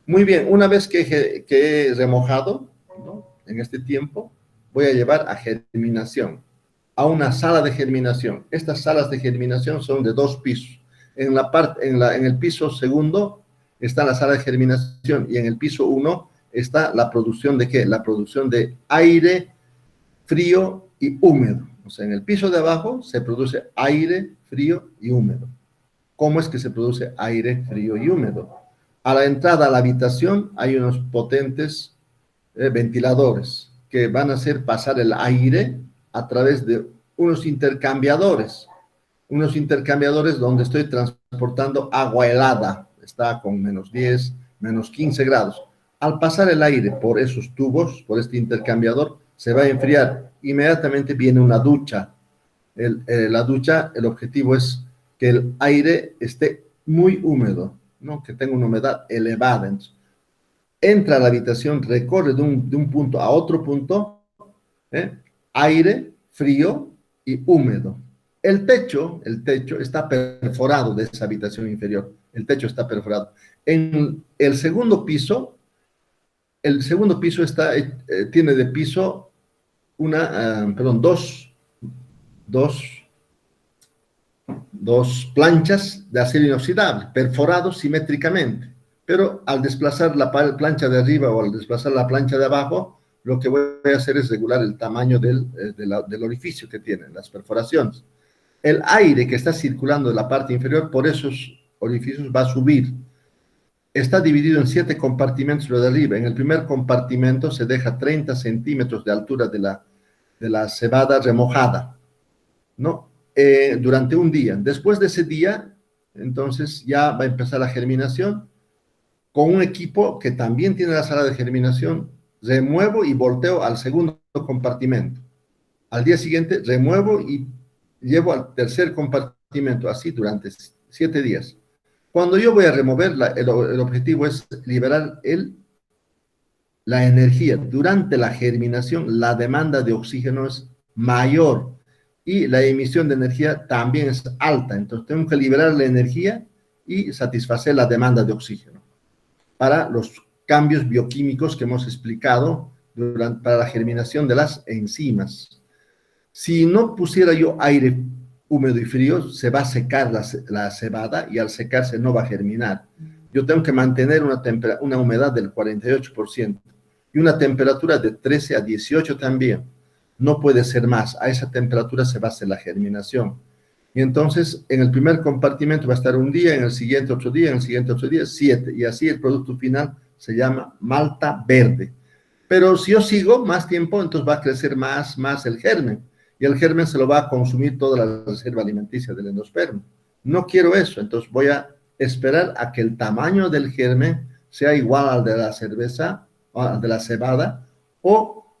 Muy bien, una vez que he remojado, ¿no?, en este tiempo, voy a llevar a germinación, a una sala de germinación. Estas salas de germinación son de 2 pisos. En el piso segundo está la sala de germinación y en el piso 1 está la producción de ¿qué? La producción de aire frío y húmedo. O sea, en el piso de abajo se produce aire frío y húmedo. ¿Cómo es que se produce aire frío y húmedo? A la entrada a la habitación hay unos potentes ventiladores que van a hacer pasar el aire a través de unos intercambiadores donde estoy transportando agua helada, está con -10, -15 grados. Al pasar el aire por esos tubos, por este intercambiador, se va a enfriar. Inmediatamente viene una ducha. La ducha, el objetivo es que el aire esté muy húmedo, ¿no?, que tenga una humedad elevada. Entonces, entra a la habitación, recorre de un punto a otro punto, ¿eh?, aire frío y húmedo. El techo está perforado de esa habitación inferior. El techo está perforado. En el segundo piso tiene de piso dos planchas de acero inoxidable, perforados simétricamente. Pero al desplazar la plancha de arriba o al desplazar la plancha de abajo, lo que voy a hacer es regular el tamaño del orificio que tienen, las perforaciones. El aire que está circulando en la parte inferior por esos orificios va a subir. Está dividido en 7 compartimentos lo de arriba. En el primer compartimento se deja 30 centímetros de altura de la cebada remojada, ¿no?, durante un día. Después de ese día, entonces ya va a empezar la germinación. Con un equipo que también tiene la sala de germinación, remuevo y volteo al segundo compartimento. Al día siguiente, remuevo y llevo al tercer compartimento, así durante 7 días. Cuando yo voy a remover, el objetivo es liberar la energía. Durante la germinación, la demanda de oxígeno es mayor y la emisión de energía también es alta. Entonces, tengo que liberar la energía y satisfacer la demanda de oxígeno para los cambios bioquímicos que hemos explicado para la germinación de las enzimas. Si no pusiera yo aire húmedo y frío, se va a secar la cebada y al secarse no va a germinar. Yo tengo que mantener una humedad del 48% y una temperatura de 13 a 18 también. No puede ser más. A esa temperatura se va a hacer la germinación. Y entonces, en el primer compartimento va a estar un día, en el siguiente otro día, en el siguiente otro día, 7. Y así el producto final se llama malta verde. Pero si yo sigo más tiempo, entonces va a crecer más el germen. Y el germen se lo va a consumir toda la reserva alimenticia del endospermo. No quiero eso, entonces voy a esperar a que el tamaño del germen sea igual al de la cerveza, o al de la cebada, o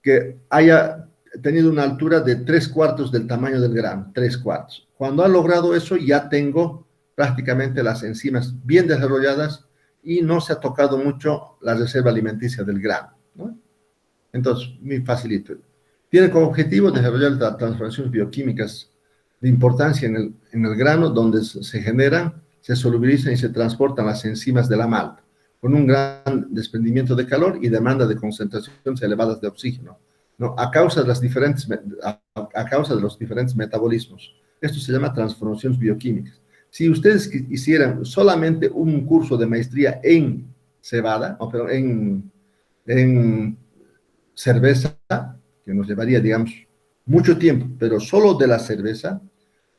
que haya tenido una altura de 3/4 del tamaño del grano, 3/4. Cuando ha logrado eso, ya tengo prácticamente las enzimas bien desarrolladas y no se ha tocado mucho la reserva alimenticia del grano, ¿no? Entonces, muy facilito. Tiene como objetivo desarrollar las transformaciones bioquímicas de importancia en el grano, donde se generan, se solubilizan y se transportan las enzimas de la malta, con un gran desprendimiento de calor y demanda de concentraciones elevadas de oxígeno, ¿no? A causa de los diferentes metabolismos. Esto se llama transformaciones bioquímicas. Si ustedes hicieran solamente un curso de maestría en cebada, o perdón, en cerveza, que nos llevaría, digamos, mucho tiempo, pero solo de la cerveza,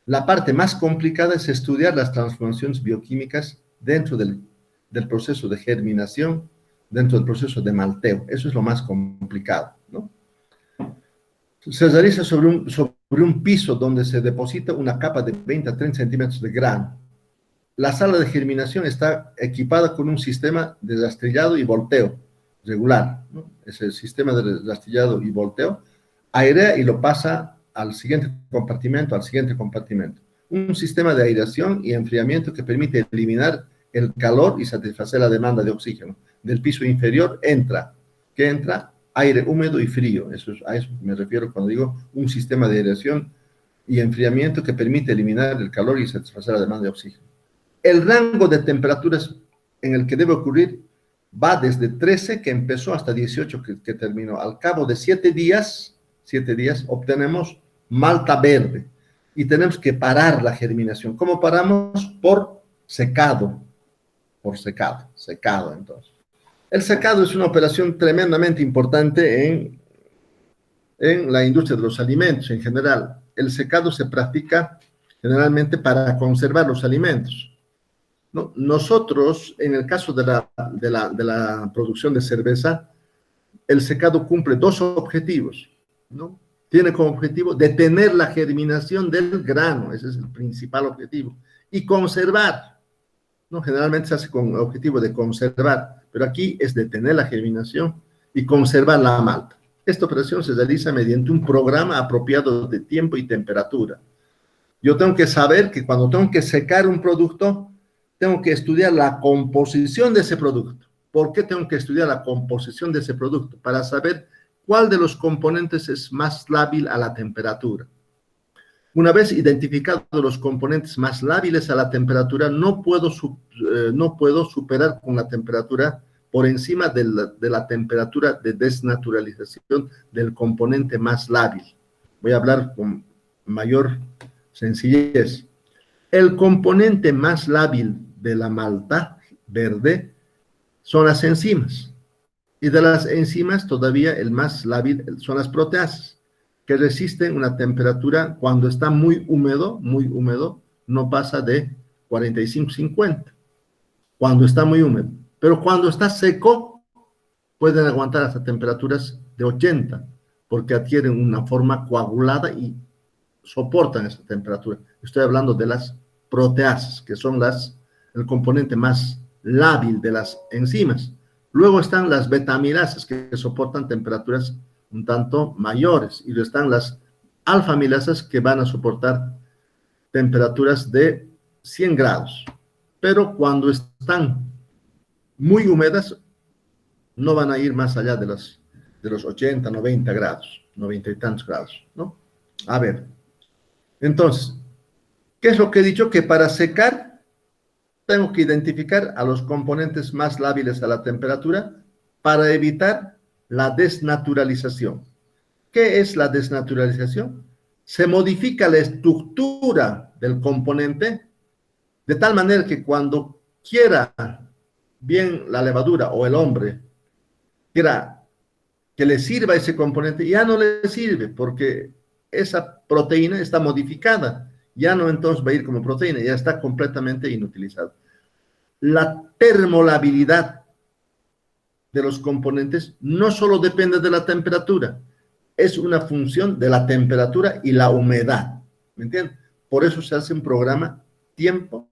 la parte más complicada es estudiar las transformaciones bioquímicas dentro del proceso de germinación, dentro del proceso de malteo. Eso es lo más complicado, ¿no? Se realiza sobre un piso donde se deposita una capa de 20 a 30 centímetros de grano. La sala de germinación está equipada con un sistema de rastrillado y volteo regular, ¿no? Ese sistema de rastrillado y volteo airea y lo pasa al siguiente compartimento, Un sistema de aireación y enfriamiento que permite eliminar el calor y satisfacer la demanda de oxígeno. Del piso inferior ¿qué entra? Aire húmedo y frío. A eso me refiero cuando digo un sistema de aireación y enfriamiento que permite eliminar el calor y satisfacer la demanda de oxígeno. El rango de temperaturas en el que debe ocurrir va desde 13, que empezó, hasta 18, que terminó. Al cabo de 7 días obtenemos malta verde y tenemos que parar la germinación. ¿Cómo paramos? Por secado. Secado entonces. El secado es una operación tremendamente importante en la industria de los alimentos en general. El secado se practica generalmente para conservar los alimentos, ¿no? Nosotros, en el caso de la producción de cerveza, el secado cumple dos objetivos, ¿no? Tiene como objetivo detener la germinación del grano, ese es el principal objetivo, y conservar, ¿no? Generalmente se hace con el objetivo de conservar, pero aquí es detener la germinación y conservar la malta. Esta operación se realiza mediante un programa apropiado de tiempo y temperatura. Yo tengo que saber que cuando tengo que secar un producto, tengo que estudiar la composición de ese producto. ¿Por qué tengo que estudiar la composición de ese producto? Para saber cuál de los componentes es más lábil a la temperatura. Una vez identificados los componentes más lábiles a la temperatura, no puedo superar con la temperatura por encima de la temperatura de desnaturalización del componente más lábil. Voy a hablar con mayor sencillez. El componente más lábil de la malta verde son las enzimas. Y de las enzimas todavía el más lábil son las proteasas, que resisten una temperatura cuando está muy húmedo, no pasa de 45-50, cuando está muy húmedo. Pero cuando está seco, pueden aguantar hasta temperaturas de 80, porque adquieren una forma coagulada y soportan esa temperatura. Estoy hablando de las proteasas, que son el componente más lábil de las enzimas. Luego están las betamilasas, que soportan temperaturas un tanto mayores, y están las alfamilasas, que van a soportar temperaturas de 100 grados. Pero cuando están muy húmedas, no van a ir más allá de los 80, 90 grados, 90 y tantos grados, ¿no? A ver, entonces, ¿qué es lo que he dicho? Que para secar tengo que identificar a los componentes más lábiles a la temperatura para evitar la desnaturalización. ¿Qué es la desnaturalización? Se modifica la estructura del componente de tal manera que cuando quiera bien la levadura o el hombre quiera que le sirva ese componente, ya no le sirve porque esa proteína está modificada. Ya no entonces va a ir como proteína, ya está completamente inutilizado. La termolabilidad de los componentes no solo depende de la temperatura, es una función de la temperatura y la humedad, ¿me entienden? Por eso se hace un programa tiempo,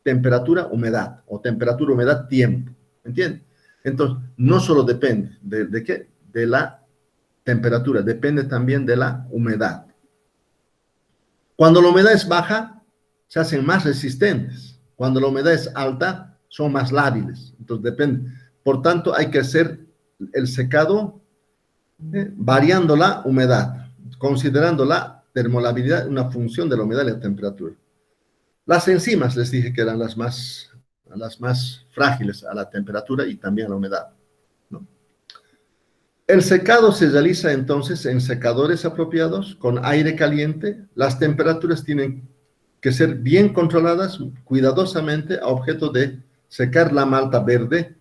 temperatura, humedad, o temperatura, humedad, tiempo, ¿me entienden? Entonces, no solo depende ¿de qué? De la temperatura, depende también de la humedad. Cuando la humedad es baja, se hacen más resistentes. Cuando la humedad es alta, son más lábiles. Entonces depende. Por tanto, hay que hacer el secado variando la humedad, considerando la termolabilidad una función de la humedad y la temperatura. Las enzimas, les dije que eran las más frágiles a la temperatura y también a la humedad, ¿no? El secado se realiza entonces en secadores apropiados, con aire caliente. Las temperaturas tienen que ser bien controladas cuidadosamente a objeto de secar la malta verde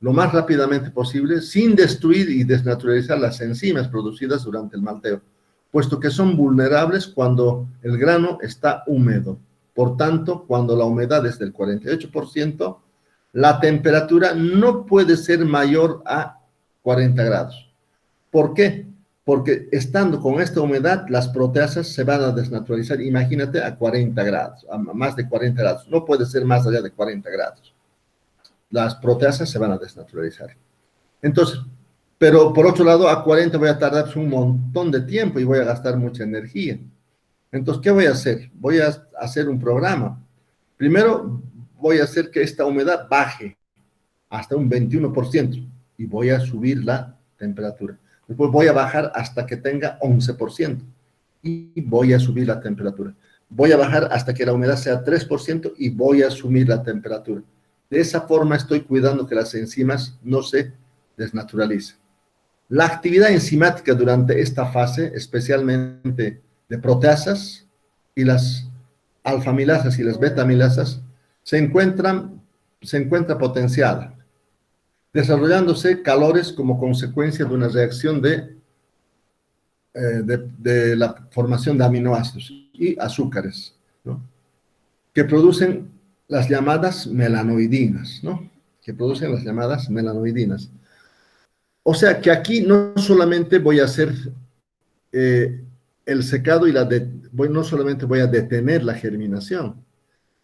lo más rápidamente posible, sin destruir y desnaturalizar las enzimas producidas durante el malteo, puesto que son vulnerables cuando el grano está húmedo. Por tanto, cuando la humedad es del 48%, la temperatura no puede ser mayor a 40 grados. ¿Por qué? Porque estando con esta humedad, las proteasas se van a desnaturalizar, imagínate, a 40 grados, a más de 40 grados. No puede ser más allá de 40 grados. Las proteasas se van a desnaturalizar. Entonces, pero por otro lado, a 40 voy a tardar un montón de tiempo y voy a gastar mucha energía. Entonces, ¿qué voy a hacer? Voy a hacer un programa. Primero, voy a hacer que esta humedad baje hasta un 21% y voy a subir la temperatura. Después voy a bajar hasta que tenga 11% y voy a subir la temperatura. Voy a bajar hasta que la humedad sea 3% y voy a subir la temperatura. De esa forma estoy cuidando que las enzimas no se desnaturalicen. La actividad enzimática durante esta fase, especialmente de proteasas y las alfamilasas y las betamilasas, se encuentra potenciada, desarrollándose calores como consecuencia de una reacción de la formación de aminoácidos y azúcares, ¿no? Que producen las llamadas melanoidinas, ¿no? Que producen las llamadas melanoidinas. O sea que aquí no solamente voy a hacer el secado y no solamente voy a detener la germinación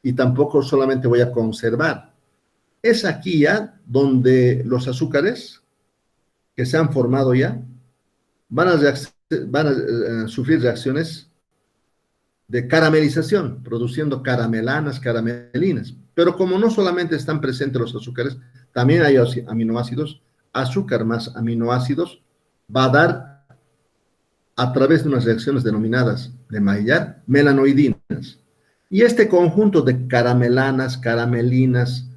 y tampoco solamente voy a conservar. Es aquí ya donde los azúcares que se han formado ya van a sufrir reacciones de caramelización, produciendo caramelanas, caramelinas. Pero como no solamente están presentes los azúcares, también hay aminoácidos, azúcar más aminoácidos va a dar a través de unas reacciones denominadas de Maillard, melanoidinas. Y este conjunto de caramelanas, caramelinas,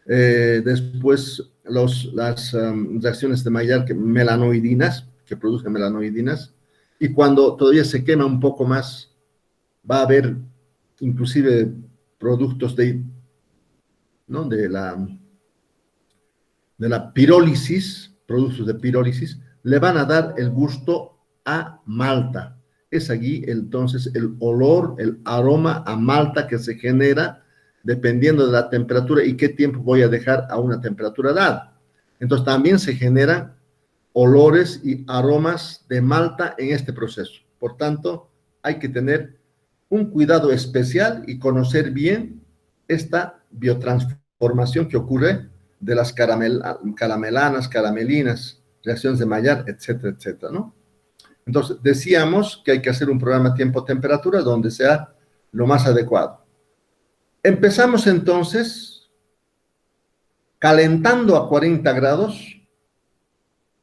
después las reacciones de Maillard melanoidinas, que producen melanoidinas, y cuando todavía se quema un poco más, va a haber inclusive productos ¿no? de la pirólisis, productos de pirólisis, le van a dar el gusto a malta. Es allí entonces el olor, el aroma a malta que se genera dependiendo de la temperatura y qué tiempo voy a dejar a una temperatura dada. Entonces también se generan olores y aromas de malta en este proceso. Por tanto, hay que tener un cuidado especial y conocer bien esta biotransformación que ocurre de las caramelanas, caramelinas, reacciones de Maillard, etcétera, etcétera, ¿no? Entonces, decíamos que hay que hacer un programa tiempo-temperatura donde sea lo más adecuado. Empezamos entonces calentando a 40 grados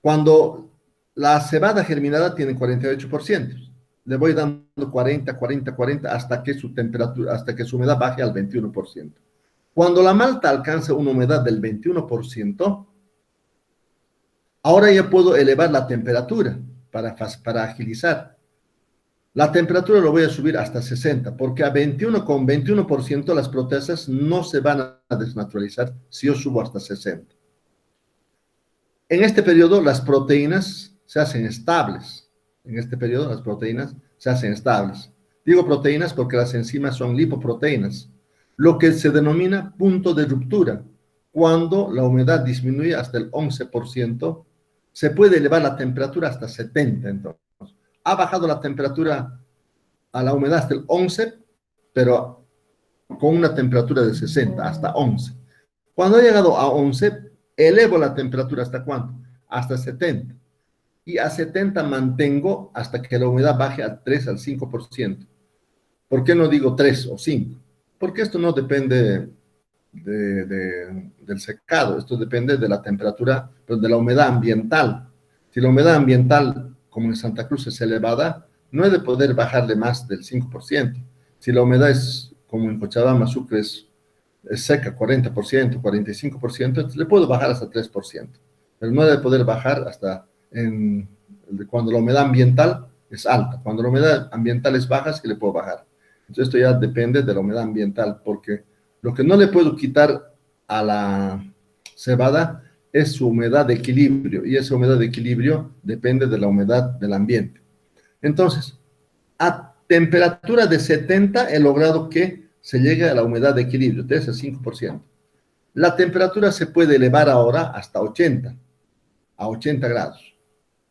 cuando la cebada germinada tiene 48%. Le voy dando 40, 40, 40 hasta que su temperatura, hasta que su humedad baje al 21%. Cuando la malta alcanza una humedad del 21%, ahora ya puedo elevar la temperatura para agilizar. La temperatura lo voy a subir hasta 60, porque a 21 con 21% las proteasas no se van a desnaturalizar si yo subo hasta 60. En este periodo las proteínas se hacen estables. En este periodo las proteínas se hacen estables. Digo proteínas porque las enzimas son lipoproteínas, lo que se denomina punto de ruptura. Cuando la humedad disminuye hasta el 11%, se puede elevar la temperatura hasta 70. Entonces, ha bajado la temperatura a la humedad hasta el 11, pero con una temperatura de 60, hasta 11. Cuando ha llegado a 11, elevo la temperatura ¿hasta cuánto? Hasta 70. y a 70 mantengo hasta que la humedad baje al 3 al 5%. ¿Por qué no digo 3 o 5? Porque esto no depende del secado, esto depende de la temperatura, pero de la humedad ambiental. Si la humedad ambiental, como en Santa Cruz, es elevada, no he de poder bajarle más del 5%. Si la humedad es, como en Cochabamba, Sucre, es seca, 40%, 45%, entonces le puedo bajar hasta 3%, pero no he de poder bajar hasta cuando la humedad ambiental es alta. Cuando la humedad ambiental es baja, es que le puedo bajar. Entonces esto ya depende de la humedad ambiental, porque lo que no le puedo quitar a la cebada es su humedad de equilibrio, y esa humedad de equilibrio depende de la humedad del ambiente. Entonces, a temperatura de 70 he logrado que se llegue a la humedad de equilibrio, 3 a 5%. La temperatura se puede elevar ahora hasta 80, a 80 grados,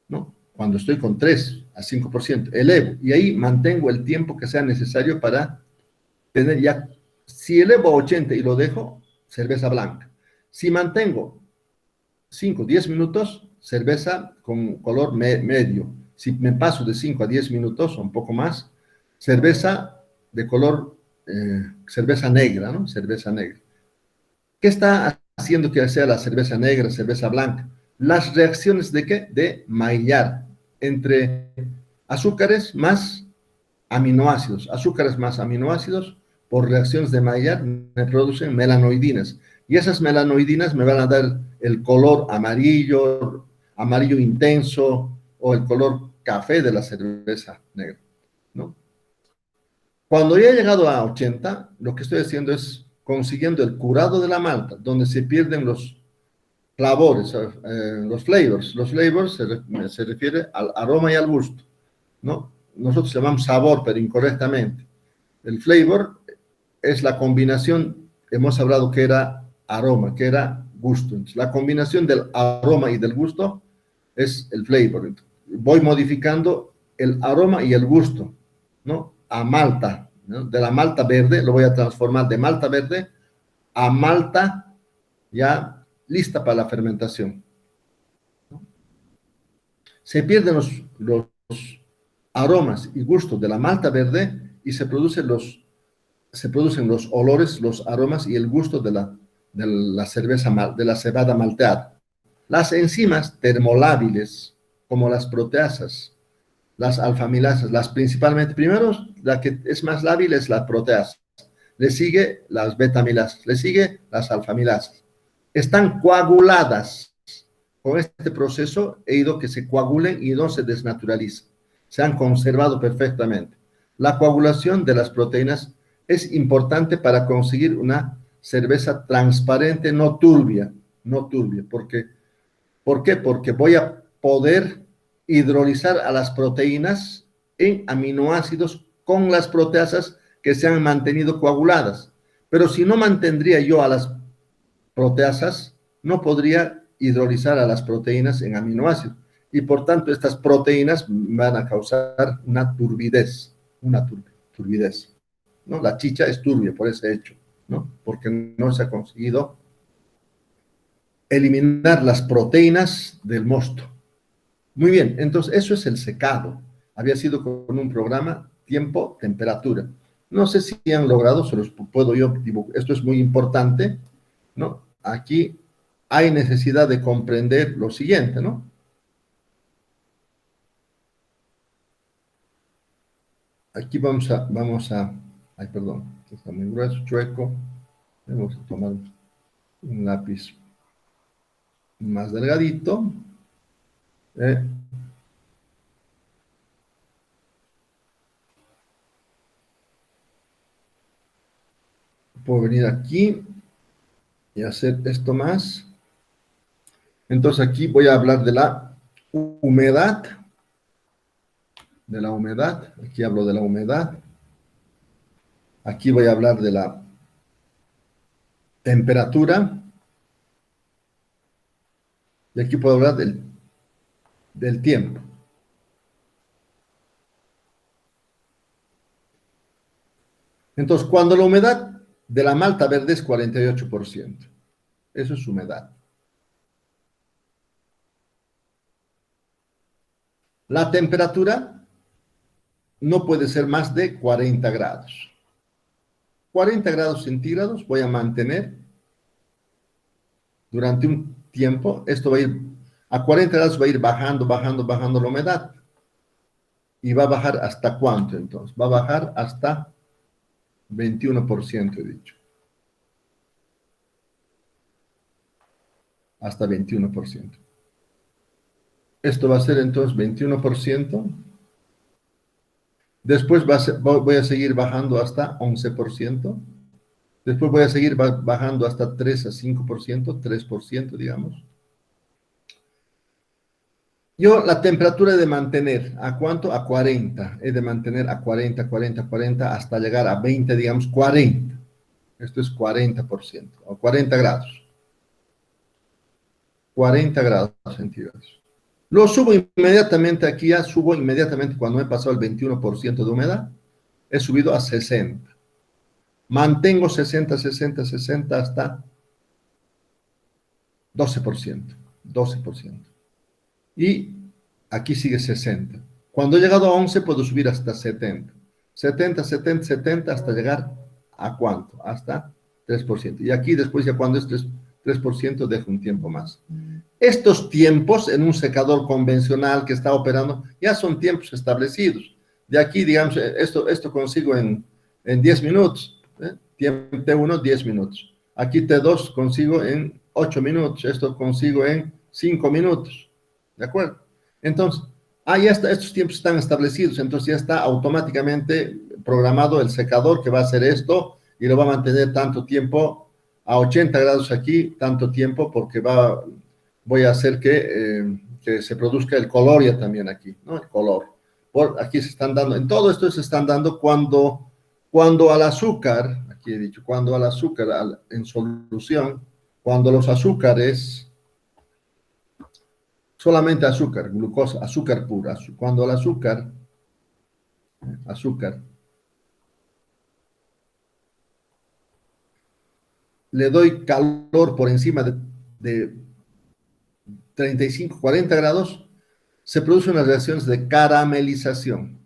¿no? Cuando estoy con 3 a 5%, elevo, y ahí mantengo el tiempo que sea necesario para tener ya. Si elevo a 80 y lo dejo, cerveza blanca. Si mantengo 5, 10 minutos, cerveza con color medio. Si me paso de 5 a 10 minutos o un poco más, cerveza de color, cerveza negra, ¿no? Cerveza negra. ¿Qué está haciendo que sea la cerveza negra, cerveza blanca? Las reacciones de qué? De Maillard, entre azúcares más aminoácidos, por reacciones de Maillard me producen melanoidinas. Y esas melanoidinas me van a dar el color amarillo, amarillo intenso, o el color café de la cerveza negra, ¿no? Cuando ya he llegado a 80, lo que estoy haciendo es consiguiendo el curado de la malta, donde se pierden los flavores, los flavors. Los flavors se refiere al aroma y al gusto, ¿no? Nosotros llamamos sabor, pero incorrectamente. El flavor es la combinación, hemos hablado que era aroma, que era gusto. Entonces, la combinación del aroma y del gusto es el flavor. Voy modificando el aroma y el gusto, ¿no? A malta, ¿no? De la malta verde, lo voy a transformar de malta verde a malta ya lista para la fermentación, ¿no? Se pierden los aromas y gustos de la malta verde y se producen los olores, los aromas y el gusto de la cerveza, de la cebada malteada. Las enzimas termolábiles, como las proteasas, las alfamilasas, las principalmente, primero, la que es más lábil es la proteasa, le sigue las betamilasas, le sigue las alfamilasas. Están coaguladas. Con este proceso he ido que se coagulen y no se desnaturalicen. Se han conservado perfectamente. La coagulación de las proteínas es importante para conseguir una cerveza transparente, no turbia, no turbia. ¿Por qué? Porque voy a poder hidrolizar a las proteínas en aminoácidos con las proteasas que se han mantenido coaguladas. Pero si no mantendría yo a las proteasas, no podría hidrolizar a las proteínas en aminoácidos. Y por tanto, estas proteínas van a causar una turbidez, turbidez, ¿no? La chicha es turbia por ese hecho, ¿no? Porque no se ha conseguido eliminar las proteínas del mosto. Muy bien, entonces eso es el secado. Había sido con un programa tiempo, temperatura. No sé si han logrado, se los puedo yo dibujar. Esto es muy importante, ¿no? Aquí hay necesidad de comprender lo siguiente, ¿no? Aquí ay, perdón, está muy grueso, chueco. Vamos a tomar un lápiz más delgadito. Eh, Puedo venir aquí y hacer esto más. Entonces aquí voy a hablar de la humedad, aquí hablo de la humedad, aquí voy a hablar de la temperatura, y aquí puedo hablar del tiempo. Entonces, cuando la humedad de la malta verde es 48%, eso es humedad. La temperatura no puede ser más de 40 grados. 40 grados centígrados voy a mantener durante un tiempo. Esto va a ir, a 40 grados va a ir bajando, bajando, bajando la humedad. ¿Y va a bajar hasta cuánto entonces? Va a bajar hasta 21%, he dicho. Hasta 21%. Esto va a ser entonces 21%. Después voy a seguir bajando hasta 11%. Después voy a seguir bajando hasta 3 a 5%, 3%, digamos. Yo la temperatura he de mantener, ¿a cuánto? A 40. He de mantener a 40, 40, 40, hasta llegar a 20, digamos, 40. Esto es 40%, o 40 grados. 40 grados centígrados. Lo subo inmediatamente aquí, ya subo inmediatamente cuando me he pasado el 21% de humedad. He subido a 60. Mantengo 60, 60, 60 hasta 12%. 12%. Y aquí sigue 60. Cuando he llegado a 11 puedo subir hasta 70. 70, 70, 70 hasta llegar a ¿cuánto? Hasta 3%. Y aquí después ya cuando es 3% dejo un tiempo más. Estos tiempos en un secador convencional que está operando ya son tiempos establecidos. De aquí, digamos, esto consigo en 10 minutos. T1, 10 minutos. Aquí T2 consigo en 8 minutos. Esto consigo en 5 minutos. ¿De acuerdo? Entonces, ya está, estos tiempos están establecidos. Entonces ya está automáticamente programado el secador que va a hacer esto y lo va a mantener tanto tiempo a 80 grados aquí, tanto tiempo, porque voy a hacer que se produzca el color ya también aquí, ¿no? El color. Aquí se están dando, en todo esto se están dando cuando al azúcar, aquí he dicho, cuando al azúcar en solución, cuando los azúcares, solamente azúcar, glucosa, azúcar pura, cuando el azúcar, le doy calor por encima de 35, 40 grados, se producen unas reacciones de caramelización.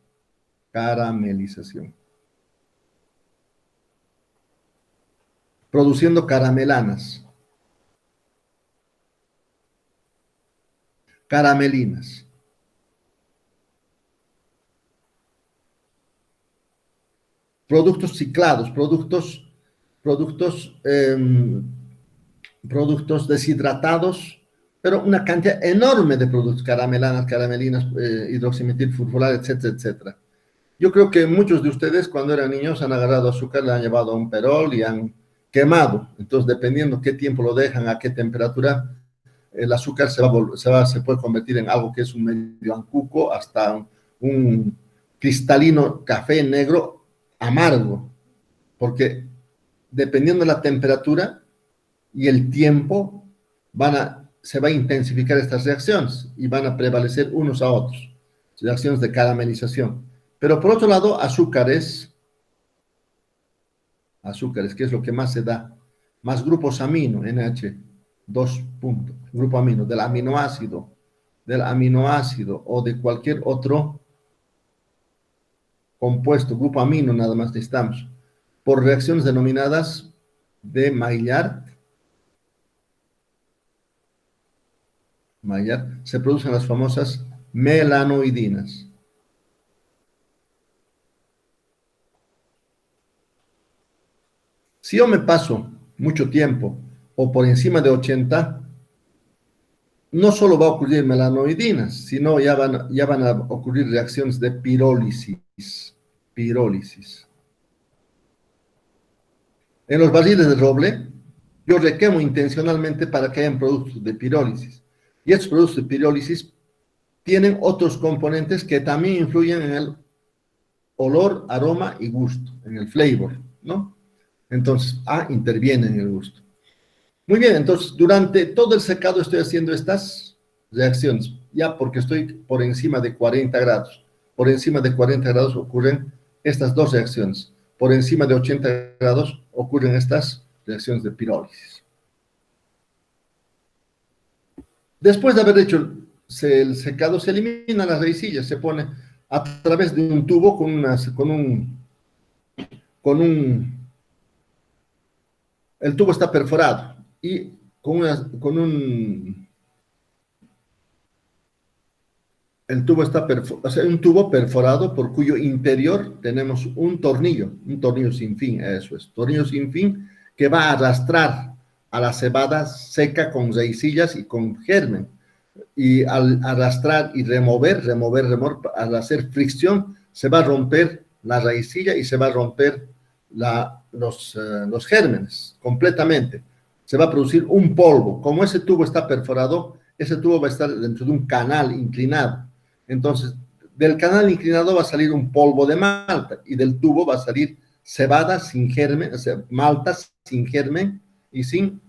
Caramelización. Produciendo caramelanas. Caramelinas. Productos ciclados, productos deshidratados, pero una cantidad enorme de productos, caramelinas, hidroximetilfurfural, etcétera, etcétera. Yo creo que muchos de ustedes cuando eran niños han agarrado azúcar, le han llevado a un perol y han quemado. Entonces, dependiendo qué tiempo lo dejan, a qué temperatura, el azúcar se puede convertir en algo que es un medio ancuco, hasta un cristalino café negro amargo, porque dependiendo de la temperatura y el tiempo, se va a intensificar estas reacciones y van a prevalecer unos a otros, reacciones de caramelización. Pero por otro lado, azúcares, ¿qué es lo que más se da? Más grupos amino, NH, 2 puntos, grupo amino, del aminoácido o de cualquier otro compuesto, grupo amino nada más necesitamos, por reacciones denominadas de Maillard, se producen las famosas melanoidinas. Si yo me paso mucho tiempo o por encima de 80, no solo va a ocurrir melanoidinas, sino ya van a ocurrir reacciones de pirólisis. En los barriles de roble, yo requemo intencionalmente para que hayan productos de pirólisis. Y estos productos de pirólisis tienen otros componentes que también influyen en el olor, aroma y gusto, en el flavor, ¿no? Entonces, interviene en el gusto. Muy bien, entonces, durante todo el secado estoy haciendo estas reacciones, ya porque estoy por encima de 40 grados. Por encima de 40 grados ocurren estas dos reacciones. Por encima de 80 grados ocurren estas reacciones de pirólisis. Después de haber hecho el secado se elimina las raicillas, se pone a través de un tubo con un, el tubo está perforado y el tubo está o sea, un tubo perforado por cuyo interior tenemos un tornillo sin fin, eso es, tornillo sin fin que va a arrastrar a la cebada seca con raicillas y con germen. Y al arrastrar y remover, al hacer fricción, se va a romper la raicilla y se va a romper los gérmenes completamente. Se va a producir un polvo. Como ese tubo está perforado, ese tubo va a estar dentro de un canal inclinado. Entonces, del canal inclinado va a salir un polvo de malta y del tubo va a salir cebada sin germen, o sea, malta sin germen y sin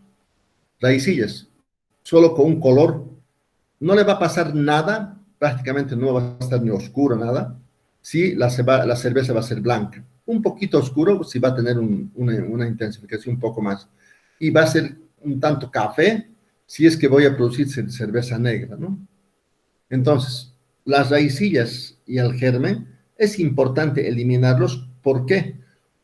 raicillas, solo con un color. No le va a pasar nada, prácticamente no va a estar ni oscuro nada, si la cerveza va a ser blanca. Un poquito oscuro, si va a tener una intensificación un poco más. Y va a ser un tanto café, si es que voy a producir cerveza negra, ¿no? Entonces, las raicillas y el germen es importante eliminarlos. ¿Por qué?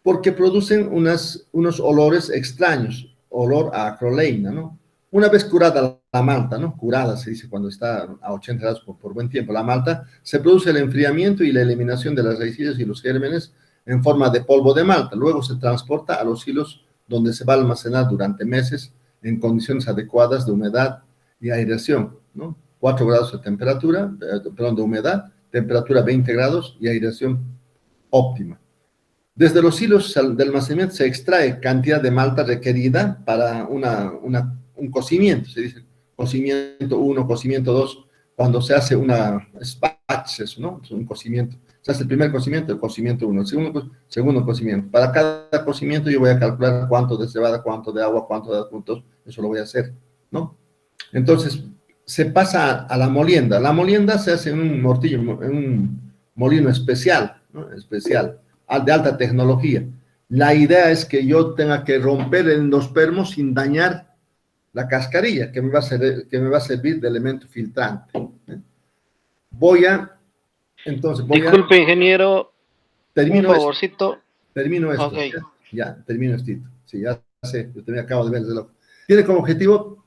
Porque producen unos olores extraños, olor a acroleína, ¿no? Una vez curada la malta, ¿no? Curada se dice cuando está a 80 grados por buen tiempo la malta, se produce el enfriamiento y la eliminación de las raicillas y los gérmenes en forma de polvo de malta. Luego se transporta a los silos donde se va a almacenar durante meses en condiciones adecuadas de humedad y aireación, ¿no? 4 grados de temperatura, perdón, de humedad, temperatura 20 grados y aireación óptima. Desde los hilos de almacenamiento se extrae cantidad de malta requerida para un cocimiento, se dice cocimiento 1, cocimiento 2, cuando se hace una batch, eso, ¿no? Es un cocimiento. Se hace el primer cocimiento, el cocimiento 1, el segundo cocimiento. Para cada cocimiento yo voy a calcular cuánto de cebada, cuánto de agua, cuánto de adjuntos, eso lo voy a hacer, ¿no? Entonces, se pasa a la molienda. La molienda se hace en un molino especial, ¿no? Especial, de alta tecnología. La idea es que yo tenga que romper el endospermo sin dañar la cascarilla, que me va a servir de elemento filtrante. Disculpe, ingeniero, un Termino esto. favorcito. Termino esto. Okay. Ya, termino esto. Sí, ya sé, yo también acabo de ver el reloj. Tiene como objetivo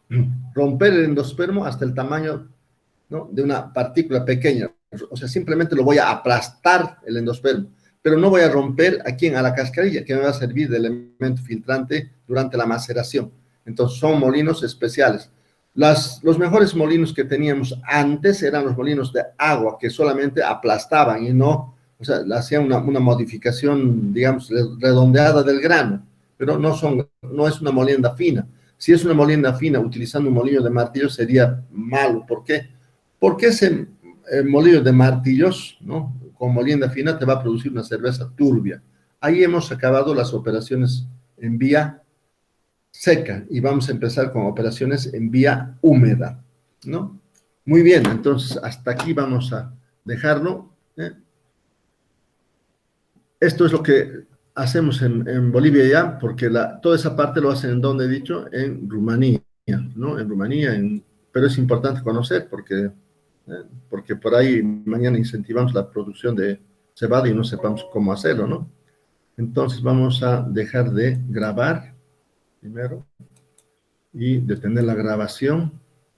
romper el endospermo hasta el tamaño, ¿no?, de una partícula pequeña. O sea, simplemente lo voy a aplastar el endospermo, pero no voy a romper a la cascarilla, que me va a servir de elemento filtrante durante la maceración. Entonces, son molinos especiales. Los mejores molinos que teníamos antes eran los molinos de agua, que solamente aplastaban y no, o sea, hacían una modificación, digamos, redondeada del grano, pero no es una molienda fina. Si es una molienda fina utilizando un molino de martillo sería malo. ¿Por qué? Porque ese molino de martillos, ¿no?, con molienda fina te va a producir una cerveza turbia. Ahí hemos acabado las operaciones en vía seca y vamos a empezar con operaciones en vía húmeda, ¿no? Muy bien, entonces hasta aquí vamos a dejarlo, ¿eh? Esto es lo que hacemos en Bolivia ya, porque toda esa parte lo hacen, en donde he dicho, en Rumanía, ¿no? En Rumanía, pero es importante conocer porque por ahí mañana incentivamos la producción de cebada y no sepamos cómo hacerlo, ¿no? Entonces vamos a dejar de grabar primero y detener la grabación.